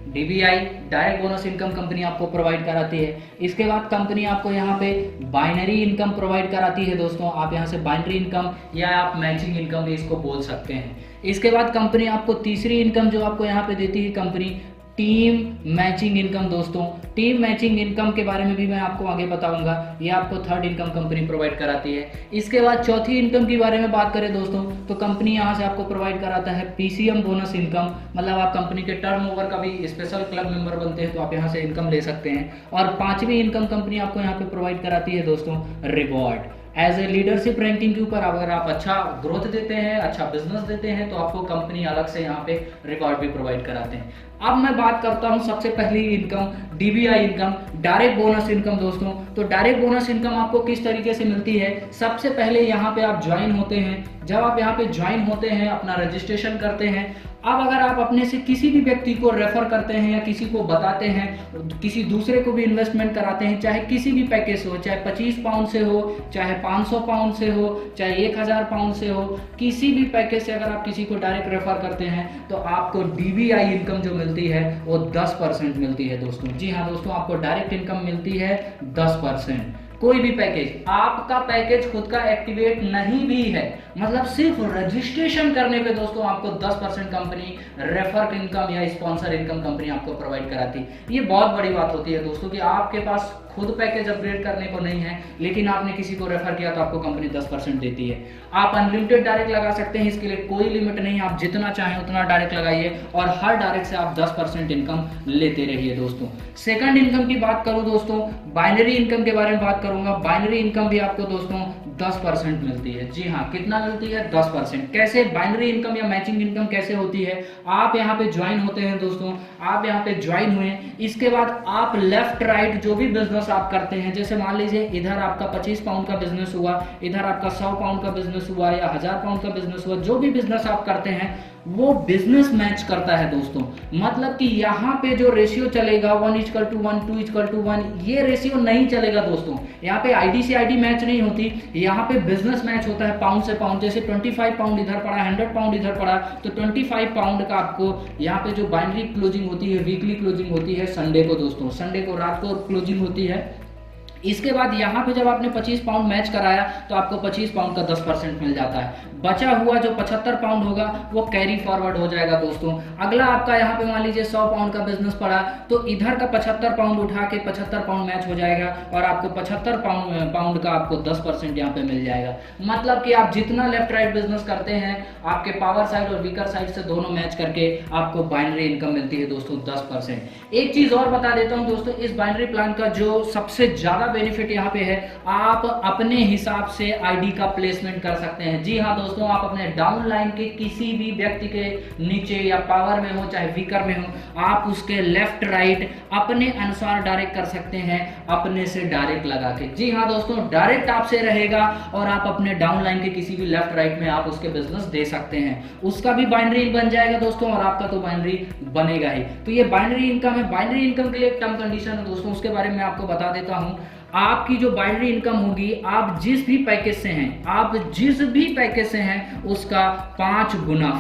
Speaker 1: DBI direct bonus income company आपको प्रोवाइड कराती है। इसके बाद कंपनी आपको यहाँ पे बाइनरी इनकम प्रोवाइड कराती है दोस्तों। आप यहाँ से बाइनरी इनकम या आप मैचिंग इनकम भी इसको बोल सकते हैं। इसके बाद कंपनी आपको तीसरी इनकम जो आपको यहाँ पे देती है कंपनी टीम मैचिंग इनकम दोस्तों। टीम मैचिंग इनकम के बारे में भी मैं आपको आगे बताऊंगा, ये आपको थर्ड इनकम कंपनी प्रोवाइड कराती है। इसके बाद चौथी इनकम के बारे में बात करें दोस्तों, तो कंपनी यहाँ से आपको प्रोवाइड कराता है पीसीएम बोनस इनकम, मतलब आप कंपनी के टर्न ओवर का भी स्पेशल क्लब मेंबर बनते हैं तो आप यहाँ से इनकम ले सकते हैं। और पांचवी इनकम कंपनी आपको यहाँ पे प्रोवाइड कराती है दोस्तों reward. As a leadership ranking के ऊपर अगर आप अच्छा ग्रोथ देते हैं, अच्छा बिजनेस देते हैं, तो आपको कंपनी अलग से यहाँ पे रिवॉर्ड भी प्रोवाइड कराते हैं। अब मैं बात करता हूँ सबसे पहली income, DBI income, direct bonus income दोस्तों। तो डायरेक्ट बोनस इनकम आपको किस तरीके से मिलती है, सबसे पहले यहाँ पे आप ज्वाइन होते हैं। जब आप यहाँ पे ज्वाइन होते हैं, अपना रजिस्ट्रेशन करते हैं, अब अगर आप अपने से किसी भी व्यक्ति को रेफर करते हैं या किसी को बताते हैं, किसी दूसरे को भी इन्वेस्टमेंट कराते हैं, चाहे किसी भी पैकेज से हो, चाहे 25 पाउंड से हो, चाहे 500 पाउंड से हो, चाहे 1000 पाउंड से हो, किसी भी पैकेज से अगर आप किसी को डायरेक्ट रेफर करते हैं तो आपको डीबीआई इनकम जो मिलती है वो 10% मिलती है दोस्तों। जी हाँ दोस्तों, आपको डायरेक्ट इनकम मिलती है 10%। कोई भी पैकेज, आपका पैकेज खुद का एक्टिवेट नहीं भी है, मतलब सिर्फ रजिस्ट्रेशन करने पे दोस्तों आपको 10% कंपनी रेफर इनकम या स्पॉन्सर इनकम कंपनी आपको प्रोवाइड कराती। ये बहुत बड़ी बात होती है दोस्तों कि आपके पास खुद पैकेज अपग्रेड करने को नहीं है, लेकिन आपने किसी को रेफर किया तो आपको कंपनी 10% देती है। आप अनलिमिटेड डायरेक्ट लगा सकते हैं, इसके लिए कोई लिमिट नहीं, आप जितना चाहें उतना डायरेक्ट लगाइए और हर डायरेक्ट से आप 10% इनकम लेते रहिए दोस्तों। सेकंड इनकम की बात करूं दोस्तों, बाइनरी इनकम के बारे में बात करूंगा। बाइनरी इनकम भी आपको दोस्तों 10% मिलती है। जी हाँ, कितना मिलती है? 10%। कैसे बाइनरी इनकम या मैचिंग इनकम कैसे होती है? आप यहाँ पे ज्वाइन होते हैं दोस्तों, आप यहाँ पे ज्वाइन हुए, इसके बाद आप लेफ्ट राइट जो भी बिजनेस आप करते हैं, जैसे मान लीजिए इधर आपका 25 पाउंड का बिजनेस हुआ, इधर आपका 100 पाउंड का बिजनेस हुआ या 1000 पाउंड का बिजनेस हुआ, जो भी बिजनेस आप करते हैं वो बिजनेस मैच करता है दोस्तों। मतलब कि यहाँ पे जो रेशियो चलेगा 1:1, 2:1, ये रेशियो नहीं चलेगा दोस्तों। यहाँ पे आईडी से आईडी मैच नहीं होती, यहाँ पे बिजनेस मैच होता है पाउंड से पाउंड। जैसे 25 पाउंड इधर पड़ा, 100 पाउंड इधर पड़ा, तो 25 पाउंड का आपको यहाँ पे जो बाइनरी क्लोजिंग होती है, वीकली क्लोजिंग होती है संडे को दोस्तों, संडे को रात को क्लोजिंग होती है। इसके बाद यहाँ पे जब आपने 25 पाउंड मैच कराया तो आपको 25 पाउंड का 10% मिल जाता है। बचा हुआ जो 75 पाउंड होगा वो कैरी फॉरवर्ड हो जाएगा दोस्तों। अगला आपका यहाँ पे मान लीजिए 100 पाउंड का बिजनेस पड़ा, तो इधर का 75 पाउंड उठा के 75 पाउंड मैच हो जाएगा और आपको 75 पाउंड का आपको 10% यहाँ पे मिल जाएगा। मतलब कि आप जितना लेफ्ट राइट बिजनेस करते हैं, आपके पावर साइड और वीकर साइड से दोनों मैच करके आपको बाइनरी इनकम मिलती है दोस्तों 10%। एक चीज और बता देता हूँ दोस्तों, इस बाइनरी प्लान का जो सबसे ज्यादा बेनिफिट यहाँ पे है, आप अपने हिसाब से आईडी का प्लेसमेंट कर सकते हैं। जी हाँ दोस्तों, आप अपने डाउन लाइन के किसी भी व्यक्ति के नीचे या पावर में हो चाहे वीकर में हो, आप उसके लेफ्ट राइट अपने अनुसार डायरेक्ट कर सकते हैं, अपने से डायरेक्ट लगा के। जी हाँ दोस्तों, डायरेक्ट आपसे रहेगा और आप अपने डाउन लाइन के किसी भी लेफ्ट राइट में आप उसके बिजनेस दे सकते हैं, उसका भी बाइनरी बन जाएगा दोस्तों और आपका तो बाइनरी बनेगा ही। तो ये बाइनरी इनकम है। बाइनरी इनकम के लिए एक टर्म कंडीशन है दोस्तों, उसके बारे में आपको बता देता हूं। आपकी जो बाइनरी इनकम होगी, आप जिस भी पैकेज से हैं, आप जिस भी पैकेज से हैं उसका 5 गुना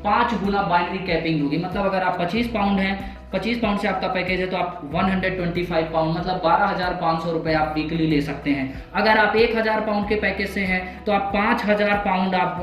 Speaker 1: 5 गुना बाइनरी कैपिंग होगी। मतलब अगर आप 25 पाउंड हैं, 25 पाउंड से आपका पैकेज है तो आप 125 पाउंड मतलब 12,500 रुपए आप वीकली ले सकते हैं। अगर आप 1000 पाउंड के पैकेज से हैं तो आप 5000 पाउंड आप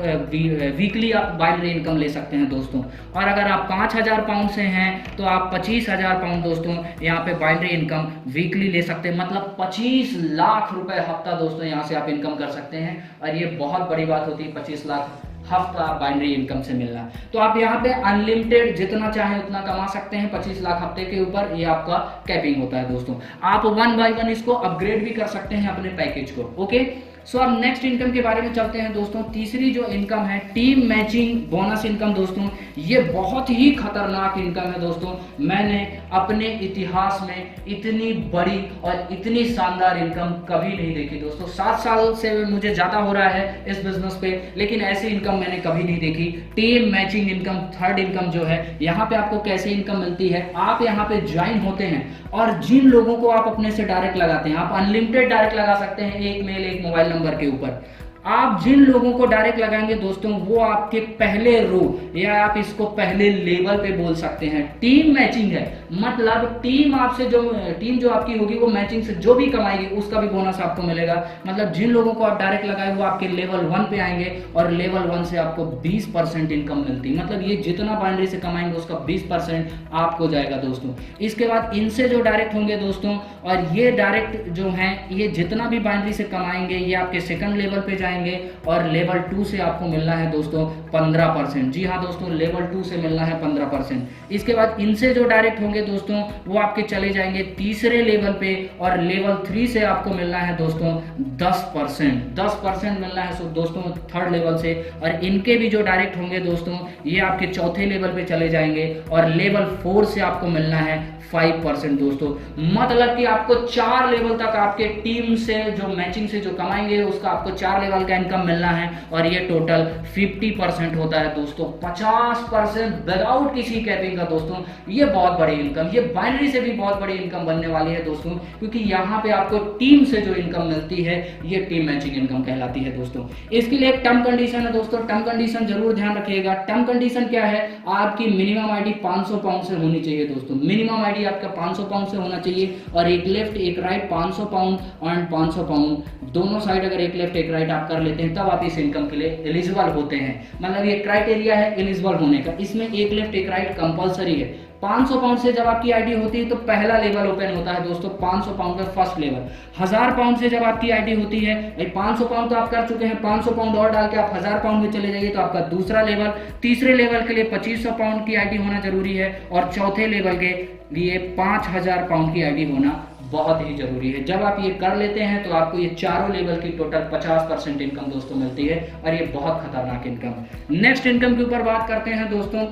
Speaker 1: वीकली आप बाइनरी इनकम ले सकते हैं दोस्तों। और अगर आप 5000 पाउंड से हैं तो आप 25,000 पाउंड दोस्तों यहाँ पे बाइनरी इनकम वीकली ले सकते हैं। मतलब 25 लाख रुपए हफ्ता दोस्तों यहाँ से आप इनकम कर सकते हैं और ये बहुत बड़ी बात होती है 25 लाख हफ्ता बाइनरी इनकम से मिलना। तो आप यहाँ पे अनलिमिटेड जितना चाहें उतना कमा सकते हैं 25 लाख हफ्ते के ऊपर, ये आपका कैपिंग होता है दोस्तों। आप 1 बाय 1 इसको अपग्रेड भी कर सकते हैं अपने पैकेज को। ओके, सो अब नेक्स्ट इनकम के बारे में चलते हैं दोस्तों। तीसरी जो इनकम है टीम मैचिंग बोनस इनकम दोस्तों, ये बहुत ही खतरनाक इनकम है दोस्तों। मैंने अपने इतिहास में इतनी बड़ी और इतनी शानदार इनकम कभी नहीं देखी दोस्तों। 7 साल से मुझे ज्यादा हो रहा है इस बिजनेस पे, लेकिन ऐसी इनकम मैंने कभी नहीं देखी। Team matching income, third income जो है, यहाँ पे आपको कैसे इनकम मिलती है, आप यहाँ पे ज्वाइन होते हैं और जिन लोगों को आप अपने से डायरेक्ट लगाते हैं, आप अनलिमिटेड डायरेक्ट लगा सकते हैं, एक मेल एक मोबाइल नंबर के ऊपर। आप जिन लोगों को डायरेक्ट लगाएंगे दोस्तों वो आपके पहले रो या आप इसको पहले लेवल पे बोल सकते हैं। टीम मैचिंग है, मतलब टीम जो आपकी होगी वो मैचिंग से जो भी कमाएगी उसका भी बोनस आपको मिलेगा। मतलब जिन लोगों को आप डायरेक्ट लगाए वो आपके लेवल 1 पे आएंगे और लेवल 1 से आपको 20% इनकम मिलती है। मतलब ये जितना बाइनरी से कमाएंगे उसका 20% आपको जाएगा दोस्तों। इसके बाद इनसे जो डायरेक्ट होंगे दोस्तों, और ये डायरेक्ट जो हैं ये जितना भी बाइनरी से कमाएंगे ये आपके सेकंड लेवल पे जाएंगे और लेवल 2 से आपको मिलना है दोस्तों 15%। जी हाँ दोस्तों, लेवल 2 से मिलना है 15%। इसके बाद इनसे जो डायरेक्ट होंगे दोस्तों वो आपके चले जाएंगे तीसरे लेवल पे और लेवल 3 से आपको मिलना है दोस्तों 10% मिलना है दोस्तों थर्ड लेवल से। और इनके भी जो डायरेक्ट होंगे दोस्तों ये आपके चौथे लेवल पे चले जाएंगे और लेवल 4 से आपको मिलना है 5% दोस्तों। मतलब कि आपको 4 लेवल तक आपके टीम से जो मैचिंग से जो कमाएंगे उसका आपको 4 लेवल का इनकम मिलना है और ये टोटल 50% होता है दोस्तों। 50% विदाउट किसी कैपिंग का दोस्तों, ये बहुत बड़ी इनकम, ये बाइनरी से भी बहुत बड़ी इनकम बनने वाली है दोस्तों, क्योंकि यहाँ पे आपको टीम से जो इनकम मिलती है ये टीम मैचिंग इनकम कहलाती है दोस्तों। इसके लिए एक टर्म कंडीशन है दोस्तों, टर्म कंडीशन जरूर ध्यान रखिएगा। टर्म कंडीशन क्या है, आपकी मिनिमम आईडी 500 पाउंड से होनी चाहिए दोस्तों। मिनिमम आईडी आपका 500 पाउंड से होना चाहिए और एक लेफ्ट एक राइट 500 पाउंड एंड 500 पाउंड दोनों साइड अगर एक लेफ्ट एक राइट आप कर लेते हैं तब आप इस इनकम के लिए एलिजिबल होते हैं। मतलब ये क्राइटेरिया है एलिजिबल होने का, इसमें एक लेफ्ट एक राइट कंपलसरी है। 500 पाउंड से जब आपकी आईडी होती है तो पहला लेवल ओपन होता है दोस्तों, 500 पाउंड का फर्स्ट लेवल। 1000 पाउंड से जब आपकी आईडी होती है, 500 पाउंड तो आप कर चुके हैं, 500 पाउंड और डाल के आप 1000 पाउंड में चले जाइए तो आपका दूसरा लेवल। तीसरे लेवल के लिए 2500 पाउंड की आईडी होना जरूरी है और चौथे लेवल के लिए 5000 पाउंड की आईडी होना बहुत ही जरूरी है। जब आप ये कर लेते हैं तो आपको ये चारों लेवल की टोटल 50% इनकम दोस्तों मिलती है और ये बहुत खतरनाक इनकम। नेक्स्ट इनकम के ऊपर बात करते हैं दोस्तों,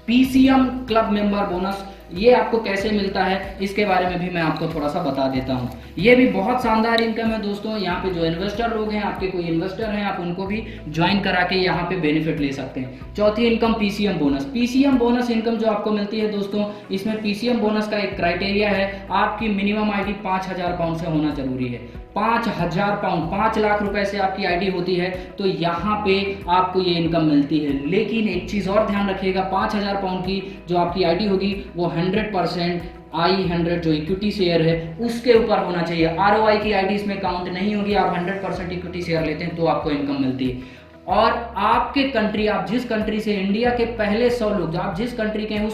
Speaker 1: पीसीएम क्लब मेंबर बोनस। ये आपको कैसे मिलता है इसके बारे में भी मैं आपको थोड़ा सा बता देता हूँ। ये भी बहुत शानदार इनकम है दोस्तों। यहाँ पे जो इन्वेस्टर लोग हैं, आपके कोई इन्वेस्टर हैं, आप उनको भी ज्वाइन करा के यहाँ पे बेनिफिट ले सकते हैं। चौथी income PCM bonus. PCM bonus income जो आपको मिलती है दोस्तों, इसमें पीसीएम बोनस का एक क्राइटेरिया है, आपकी मिनिमम आईडी 5000 पाउंड से होना जरूरी है। 5000 पाउंड, 5 लाख रुपए से आपकी आईडी होती है तो यहाँ पे आपको ये इनकम मिलती है। लेकिन एक चीज और ध्यान रखिएगा, 5000 पाउंड की जो आपकी आईडी होगी वो 100% I100 जो इक्विटी शेयर है उसके ऊपर होना चाहिए। ROI की आईडी इसमें काउंट नहीं होगी। आप 100% इक्विटी शेयर लेते हैं तो आपको इनकम मिलती है। और आपके कंट्री, आप जिस कंट्री से, इंडिया के पहले 100 लोग, आप जिस कंट्री के हैं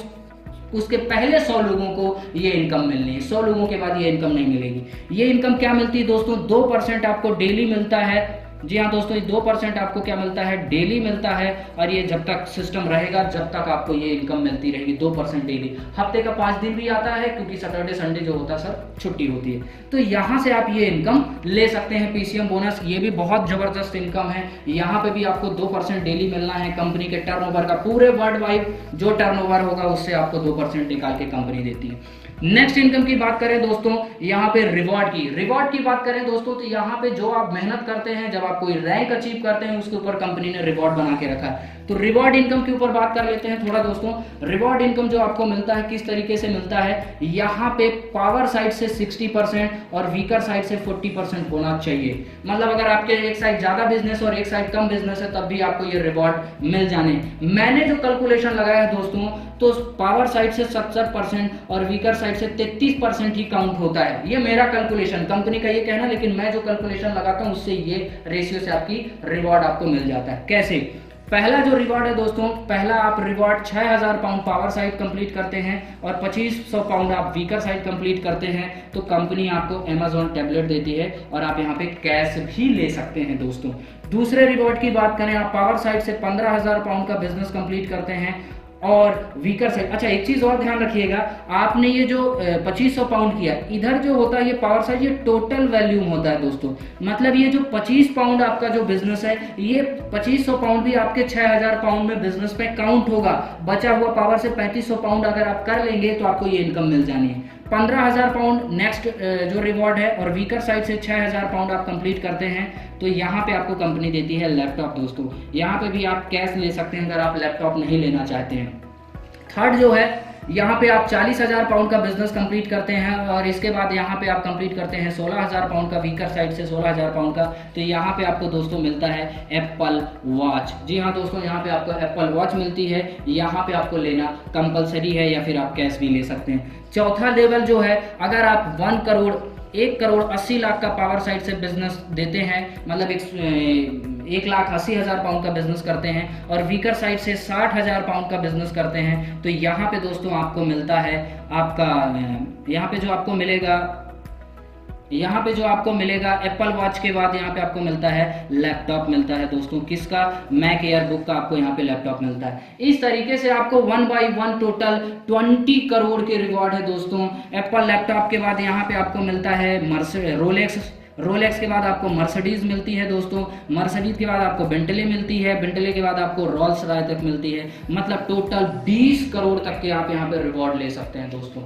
Speaker 1: उसके पहले 100 लोगों को ये इनकम मिलनी है। 100 लोगों के बाद ये इनकम नहीं मिलेगी। ये इनकम क्या मिलती है दोस्तों, 2% आपको डेली मिलता है। जी हाँ दोस्तों, 2% आपको क्या मिलता है, डेली मिलता है। और ये जब तक सिस्टम रहेगा जब तक आपको ये इनकम मिलती रहेगी, 2% डेली। हफ्ते का 5 दिन भी आता है क्योंकि सैटरडे संडे जो होता है सर छुट्टी होती है। तो यहाँ से आप ये इनकम ले सकते हैं पीसीएम बोनस। ये भी बहुत जबरदस्त इनकम है। यहाँ पे भी आपको 2% डेली मिलना है। कंपनी के टर्नओवर का, पूरे वर्ल्ड वाइड जो टर्नओवर होगा उससे आपको 2% निकाल के कंपनी देती है। नेक्स्ट इनकम की बात करें दोस्तों, यहाँ पे रिवॉर्ड की बात करें दोस्तों, तो यहाँ पे जो आप मेहनत करते हैं, जब आप कोई रैंक अचीव करते हैं उसके ऊपर कंपनी ने रिवॉर्ड बना के रखा है। तो रिवॉर्ड इनकम के ऊपर बात कर लेते हैं थोड़ा दोस्तों। रिवॉर्ड इनकम जो आपको मिलता है किस तरीके से मिलता है, यहाँ पे पावर साइड से 60% और वीकर साइड से 40% होना चाहिए। मतलब अगर आपके एक साइड ज्यादा बिजनेस और एक साइड कम बिजनेस है तब भी आपको ये रिवॉर्ड मिल जाने। मैंने जो कैलकुलेशन लगाया है दोस्तों, तो पावर साइड से 70% और वीकर साइड से 33% ही काउंट होता है। ये मेरा कैलकुलेशन, कंपनी का ये कहना, लेकिन मैं जो कैलकुलेशन लगाता हूं उससे ये रेशियो से आपकी रिवॉर्ड आपको मिल जाता है। कैसे, पहला जो रिवॉर्ड है दोस्तों, पहला आप reward 6000 pound power side complete करते हैं और 2500 पाउंड आप वीकर साइड कंप्लीट करते हैं तो कंपनी आपको Amazon टैबलेट देती है और आप यहाँ पे कैश भी ले सकते हैं दोस्तों। दूसरे रिवॉर्ड की बात करें, आप पावर साइड से 15000 पाउंड का बिजनेस कंप्लीट करते हैं और वीकर साइड। अच्छा, एक चीज और ध्यान रखिएगा, आपने ये जो 2500 पाउंड किया, इधर जो होता है ये पावर साइड, ये टोटल वैल्यूम होता है दोस्तों। मतलब ये जो 25 पाउंड आपका जो बिजनेस है, ये 2500 पाउंड भी आपके 6000 पाउंड में बिजनेस पे काउंट होगा। बचा हुआ पावर से 3500 पाउंड अगर आप कर लेंगे तो आपको ये इनकम मिल जानी है। 15000 पाउंड नेक्स्ट जो रिवॉर्ड है और वीकर साइड से 6000 पाउंड आप कंप्लीट करते हैं तो यहाँ पे आपको कंपनी देती है लैपटॉप दोस्तों। यहाँ पे भी आप कैश ले सकते हैं अगर आप लैपटॉप नहीं लेना चाहते हैं। थर्ड जो है यहाँ पे आप 40,000 पाउंड का बिजनेस कंप्लीट करते हैं और इसके बाद यहाँ पे आप कंप्लीट करते हैं 16,000 पाउंड का, वीकर साइड से 16,000 पाउंड का, तो यहाँ पे आपको दोस्तों मिलता है एप्पल वॉच। जी हाँ दोस्तों, यहाँ पे आपको एप्पल वॉच मिलती है, यहाँ पे आपको लेना कंपलसरी है या फिर आप कैश भी ले सकते हैं। चौथा लेवल जो है, अगर आप 1,80,00,000 का पावर साइड से बिजनेस देते हैं, मतलब 1,80,000 पाउंड का बिजनेस करते हैं और वीकर साइड से 60,000 पाउंड का बिजनेस करते हैं, तो यहाँ पे दोस्तों आपको मिलता है आपका यहाँ पे जो आपको मिलेगा एप्पल वॉच के बाद यहाँ पे आपको मिलता है लैपटॉप मिलता है दोस्तों। किसका? मैक एयरबुक का आपको यहाँ पे लैपटॉप मिलता है। इस तरीके से आपको 1 by 1 टोटल 20 करोड़ के रिवॉर्ड है दोस्तों। एप्पल लैपटॉप के बाद यहाँ पे आपको मिलता है रोलेक्स के बाद आपको मर्सिडीज मिलती है दोस्तों। मर्सिडीज के बाद आपको बेंटले मिलती है, बेंटले के बाद आपको रोल्स रॉय तक मिलती है। मतलब टोटल 20 करोड़ तक के आप यहाँ पे रिवॉर्ड ले सकते हैं दोस्तों।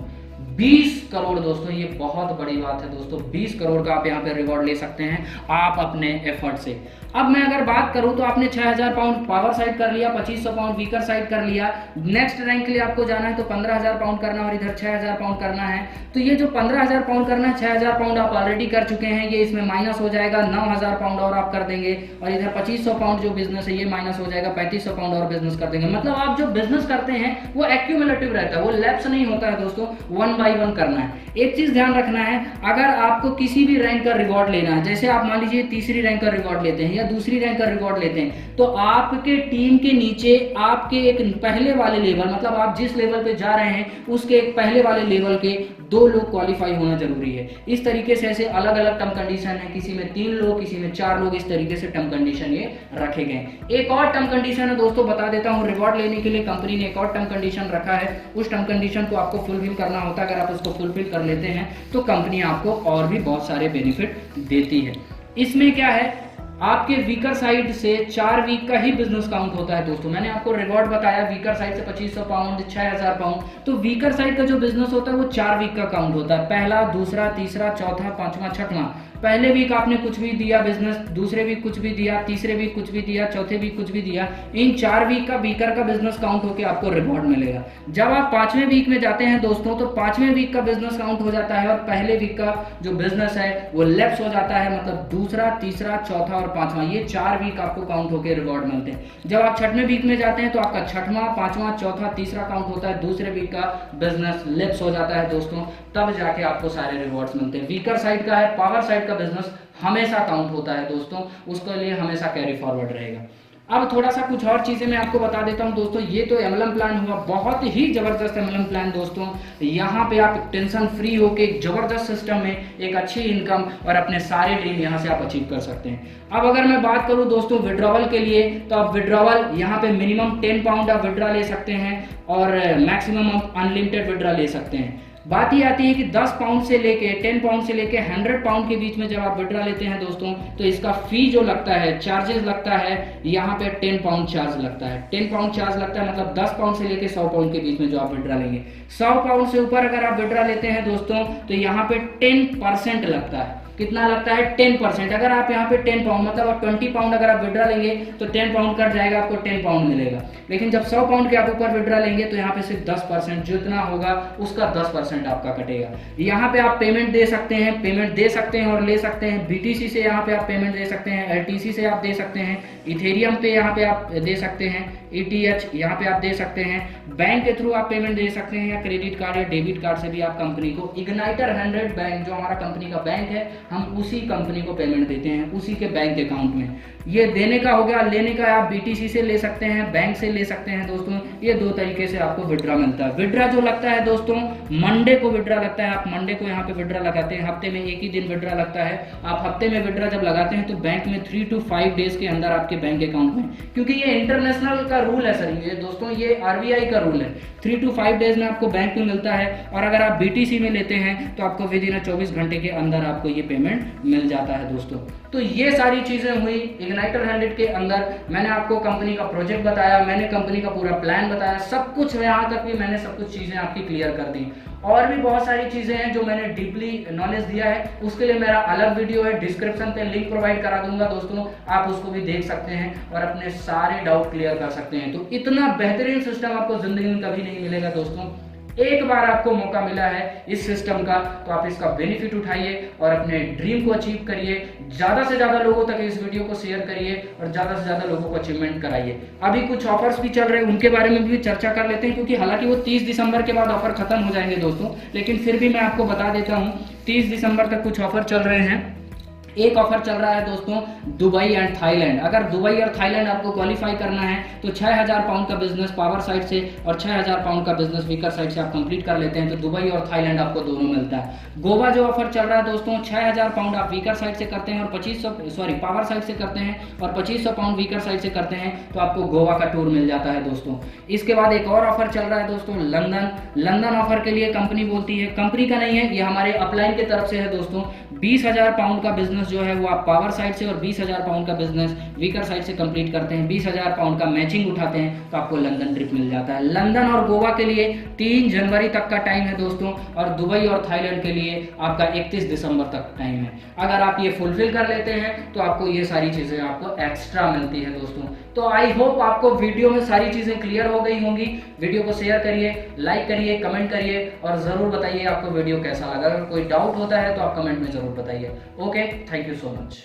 Speaker 1: 20 करोड़ दोस्तों, ये बहुत बड़ी बात है दोस्तों। 20 करोड़ का आप यहाँ पे रिवॉर्ड ले सकते हैं आप अपने एफर्ट से। अब मैं अगर बात करूं तो आपने 6,000 पाउंड पावर साइड कर लिया, 2,500 पाउंड वीकर साइड कर लिया। नेक्स्ट रैंक के लिए आपको जाना है तो 15,000 पाउंड करना और इधर 6,000 पाउंड करना है। तो ये जो 15,000 पाउंड करना है, 6,000 पाउंड आप ऑलरेडी कर चुके हैं, ये इसमें माइनस हो जाएगा। 9,000 पाउंड और आप कर देंगे और इधर 2,500 पाउंड जो बिजनेस है ये माइनस हो जाएगा, 3,500 पाउंड और बिजनेस कर देंगे। मतलब आप जो बिजनेस करते हैं वो एक्यूमुलेटिव रहता है, वो लैप्स नहीं होता है दोस्तों। 1 by 1 करना है। एक चीज ध्यान रखना है, अगर आपको किसी भी रैंक का रिवॉर्ड लेना है, जैसे आप मान लीजिए तीसरी रैंक का रिवॉर्ड लेते हैं या दूसरी रैंक का रिवॉर्ड लेते हैं, तो आपके टीम के नीचे आपके एक पहले वाले लेवल, मतलब आप जिस लेवल पे जा रहे हैं उसके एक पहले वाले लेवल के 2 लोग क्वालिफाई होना जरूरी है। इस तरीके से ऐसे अलग अलग टर्म कंडीशन है, किसी में 3 लोग, किसी में 4 लोग, इस तरीके से टर्म कंडीशन ये रखे गए। एक और टर्म कंडीशन है दोस्तों, बता देता हूं। रिवॉर्ड लेने के लिए कंपनी ने एक और टर्म कंडीशन रखा है, उस टर्म कंडीशन को आपको फुलफिल करना होता है। अगर आप उसको फुलफिल कर लेते हैं तो कंपनी आपको और भी बहुत सारे बेनिफिट देती है। इसमें क्या है, आपके वीकर साइड से 4 वीक का ही बिजनेस काउंट होता है दोस्तों। मैंने आपको रिवॉर्ड बताया, वीकर साइड से 2,500 पाउंड, 6,000 पाउंड, तो वीकर साइड का जो बिजनेस होता है वो 4 वीक का काउंट होता है। पहला, दूसरा, तीसरा, चौथा, पांचवा, छठवां। पहले वीक आपने कुछ भी दिया बिजनेस, दूसरे वीक कुछ भी दिया, तीसरे वीक कुछ भी दिया, चौथे वीक कुछ भी दिया, इन 4 वीक का वीकर का बिजनेस काउंट होकर आपको रिवॉर्ड मिलेगा। जब आप 5वें वीक में जाते हैं दोस्तों, तो 5वें वीक का बिजनेस काउंट हो जाता है और पहले वीक का जो बिजनेस है वो लैप्स हो जाता है। मतलब दूसरा, तीसरा, चौथा और पांचवा, ये 4 वीक आपको काउंट होकर रिवॉर्ड मिलते हैं। जब आप 6वें वीक में जाते हैं तो आपका 6वां, 5वां, चौथा, तीसरा काउंट होता है, दूसरे वीक का बिजनेस लैप्स हो जाता है दोस्तों, तब जाके आपको सारे रिवॉर्ड्स मिलते हैं। वीकर साइड का है, पावर साइड का बिजनेस हमेशा काउंट होता है दोस्तों, उसके लिए हमेशा कैरी फॉरवर्ड रहेगा। अब थोड़ा सा कुछ और चीजें मैं आपको बता देता हूं दोस्तों। ये तो एमएलएम प्लान हुआ, बहुत ही जबरदस्त एमएलएम प्लान दोस्तों। यहाँ पे आप टेंशन फ्री होके एक जबरदस्त सिस्टम में एक अच्छी इनकम और अपने सारे ड्रीम यहाँ से आप अचीव कर सकते हैं। अब अगर मैं बात करूँ दोस्तों विड्रॉवल के लिए, तो आप विड्रॉवल यहाँ पे मिनिमम 10 पाउंड आप विड्रॉ ले सकते हैं और मैक्सिमम आप अनलिमिटेड विड्रॉ ले सकते हैं। बात ये आती है कि 10 पाउंड से लेके 10 पाउंड से लेके 100 पाउंड के बीच में जब आप विड्रॉ लेते हैं दोस्तों, तो इसका फी जो लगता है, चार्जेस लगता है, यहाँ पे 10 पाउंड चार्ज लगता है। 10 पाउंड चार्ज लगता है, मतलब 10 पाउंड से लेके 100 पाउंड के बीच में जो आप विड्रॉ लेंगे। 100 पाउंड से ऊपर अगर आप विड्रॉ लेते हैं दोस्तों, तो यहाँ पे 10% लगता है। कितना लगता है? 10%। अगर आप यहाँ पे 10 पाउंड, मतलब आप 20 पाउंड अगर आप विड्रॉ लेंगे तो 10 पाउंड कट जाएगा, आपको 10 पाउंड मिलेगा। लेकिन जब 100 पाउंड के आप ऊपर विड्रॉ लेंगे तो यहाँ पे सिर्फ 10%, जितना होगा उसका 10% आपका कटेगा। यहाँ पे आप पेमेंट दे सकते हैं और ले सकते हैं। BTC से यहाँ पे आप पेमेंट दे सकते हैं, LTC से आप दे सकते हैं, इथेरियम पे यहाँ पे आप दे सकते हैं, ETH यहाँ पे आप दे सकते हैं, बैंक के थ्रू आप पेमेंट दे सकते हैं, या क्रेडिट कार्ड या डेबिट कार्ड से भी आप कंपनी को, इग्नाइटर 100 बैंक जो हमारा कंपनी का बैंक है, हम उसी कंपनी को पेमेंट देते हैं, उसी के बैंक अकाउंट में। ये देने का हो गया। लेने का आप BTC से ले सकते हैं, बैंक से ले सकते हैं दोस्तों। ये 2 तरीके से आपको विड्रॉ मिलता है। विड्रॉ जो लगता है दोस्तों, मंडे को विड्रॉ लगता है। आप मंडे को यहाँ पे विड्रॉ लगाते हैं, हफ्ते में एक ही दिन विड्रॉ लगता है। आप हफ्ते में विड्रॉ जब लगाते हैं तो बैंक में 3 to 5 डेज के अंदर आपके बैंक अकाउंट में, क्योंकि ये इंटरनेशनल का रूल है सर, ये दोस्तों ये RBI का रूल है, 3 to 5 डेज में आपको बैंक में मिलता है। और अगर आप BTC में लेते हैं तो आपको विदिन 24 घंटे के अंदर आपको ये पेमेंट मिल जाता है दोस्तों। तो ये सारी चीजें हुई इग्नाइटर 100 के अंदर। मैंने आपको कंपनी का प्रोजेक्ट बताया, मैंने कंपनी का पूरा प्लान बताया, सब कुछ यहाँ तक भी मैंने सब कुछ चीजें आपकी क्लियर कर दी। और भी बहुत सारी चीजें हैं जो मैंने डीपली नॉलेज दिया है, उसके लिए मेरा अलग वीडियो है, डिस्क्रिप्शन पे लिंक प्रोवाइड करा दूंगा दोस्तों, आप उसको भी देख सकते हैं और अपने सारे डाउट क्लियर कर सकते हैं। तो इतना बेहतरीन सिस्टम आपको जिंदगी में कभी नहीं मिलेगा दोस्तों। एक बार आपको मौका मिला है इस सिस्टम का, तो आप इसका बेनिफिट उठाइए और अपने ड्रीम को अचीव करिए। ज़्यादा से ज़्यादा लोगों तक इस वीडियो को शेयर करिए और ज़्यादा से ज़्यादा लोगों को अचीवमेंट कराइए। अभी कुछ ऑफर्स भी चल रहे हैं, उनके बारे में भी चर्चा कर लेते हैं, क्योंकि हालांकि वो 30 दिसंबर के बाद ऑफर खत्म हो जाएंगे दोस्तों, लेकिन फिर भी मैं आपको बता देता हूँ 30 दिसंबर तक कुछ ऑफर चल रहे हैं। एक ऑफर चल रहा है दोस्तों दुबई एंड थाईलैंड। अगर दुबई और थाईलैंड आपको क्वालिफाई करना है तो 6000 पाउंड का बिजनेस पावर साइड से और 6000 पाउंड का बिजनेस वीकर साइड से आप कंप्लीट कर लेते हैं तो दुबई और थाईलैंड आपको दोनों मिलता है। गोवा जो ऑफर चल रहा है दोस्तों 6000 पाउंड आप वीकर साइड से करते हैं और 2500 पावर साइड से करते हैं और 2500 पाउंड वीकर साइड से करते हैं तो आपको गोवा का टूर मिल जाता है दोस्तों। इसके बाद एक और ऑफर चल रहा है दोस्तों लंदन ऑफर के लिए कंपनी बोलती है, कंपनी का नहीं है ये हमारे अपलाइन की तरफ से है दोस्तों। 20,000 पाउंड का बिजनेस जो है वो आप पावर साइड से और 20,000 पाउंड का बिजनेस वीकर साइड से कंप्लीट करते हैं, 20,000 पाउंड का मैचिंग उठाते हैं तो आपको लंदन ट्रिप मिल जाता है। लंदन और गोवा के लिए 3 जनवरी तक का टाइम है दोस्तों और दुबई और थाईलैंड के लिए आपका 31 दिसंबर तक टाइम है। अगर आप ये फुलफिल कर लेते हैं तो आपको ये सारी चीज़ें आपको एक्स्ट्रा मिलती है दोस्तों। तो आई होप आपको वीडियो में सारी चीज़ें क्लियर हो गई होंगी। वीडियो को शेयर करिए, लाइक करिए, कमेंट करिए और ज़रूर बताइए आपको वीडियो कैसा लगा। अगर कोई डाउट होता है तो आप कमेंट में ज़रूर बताइए। Okay, thank you so much.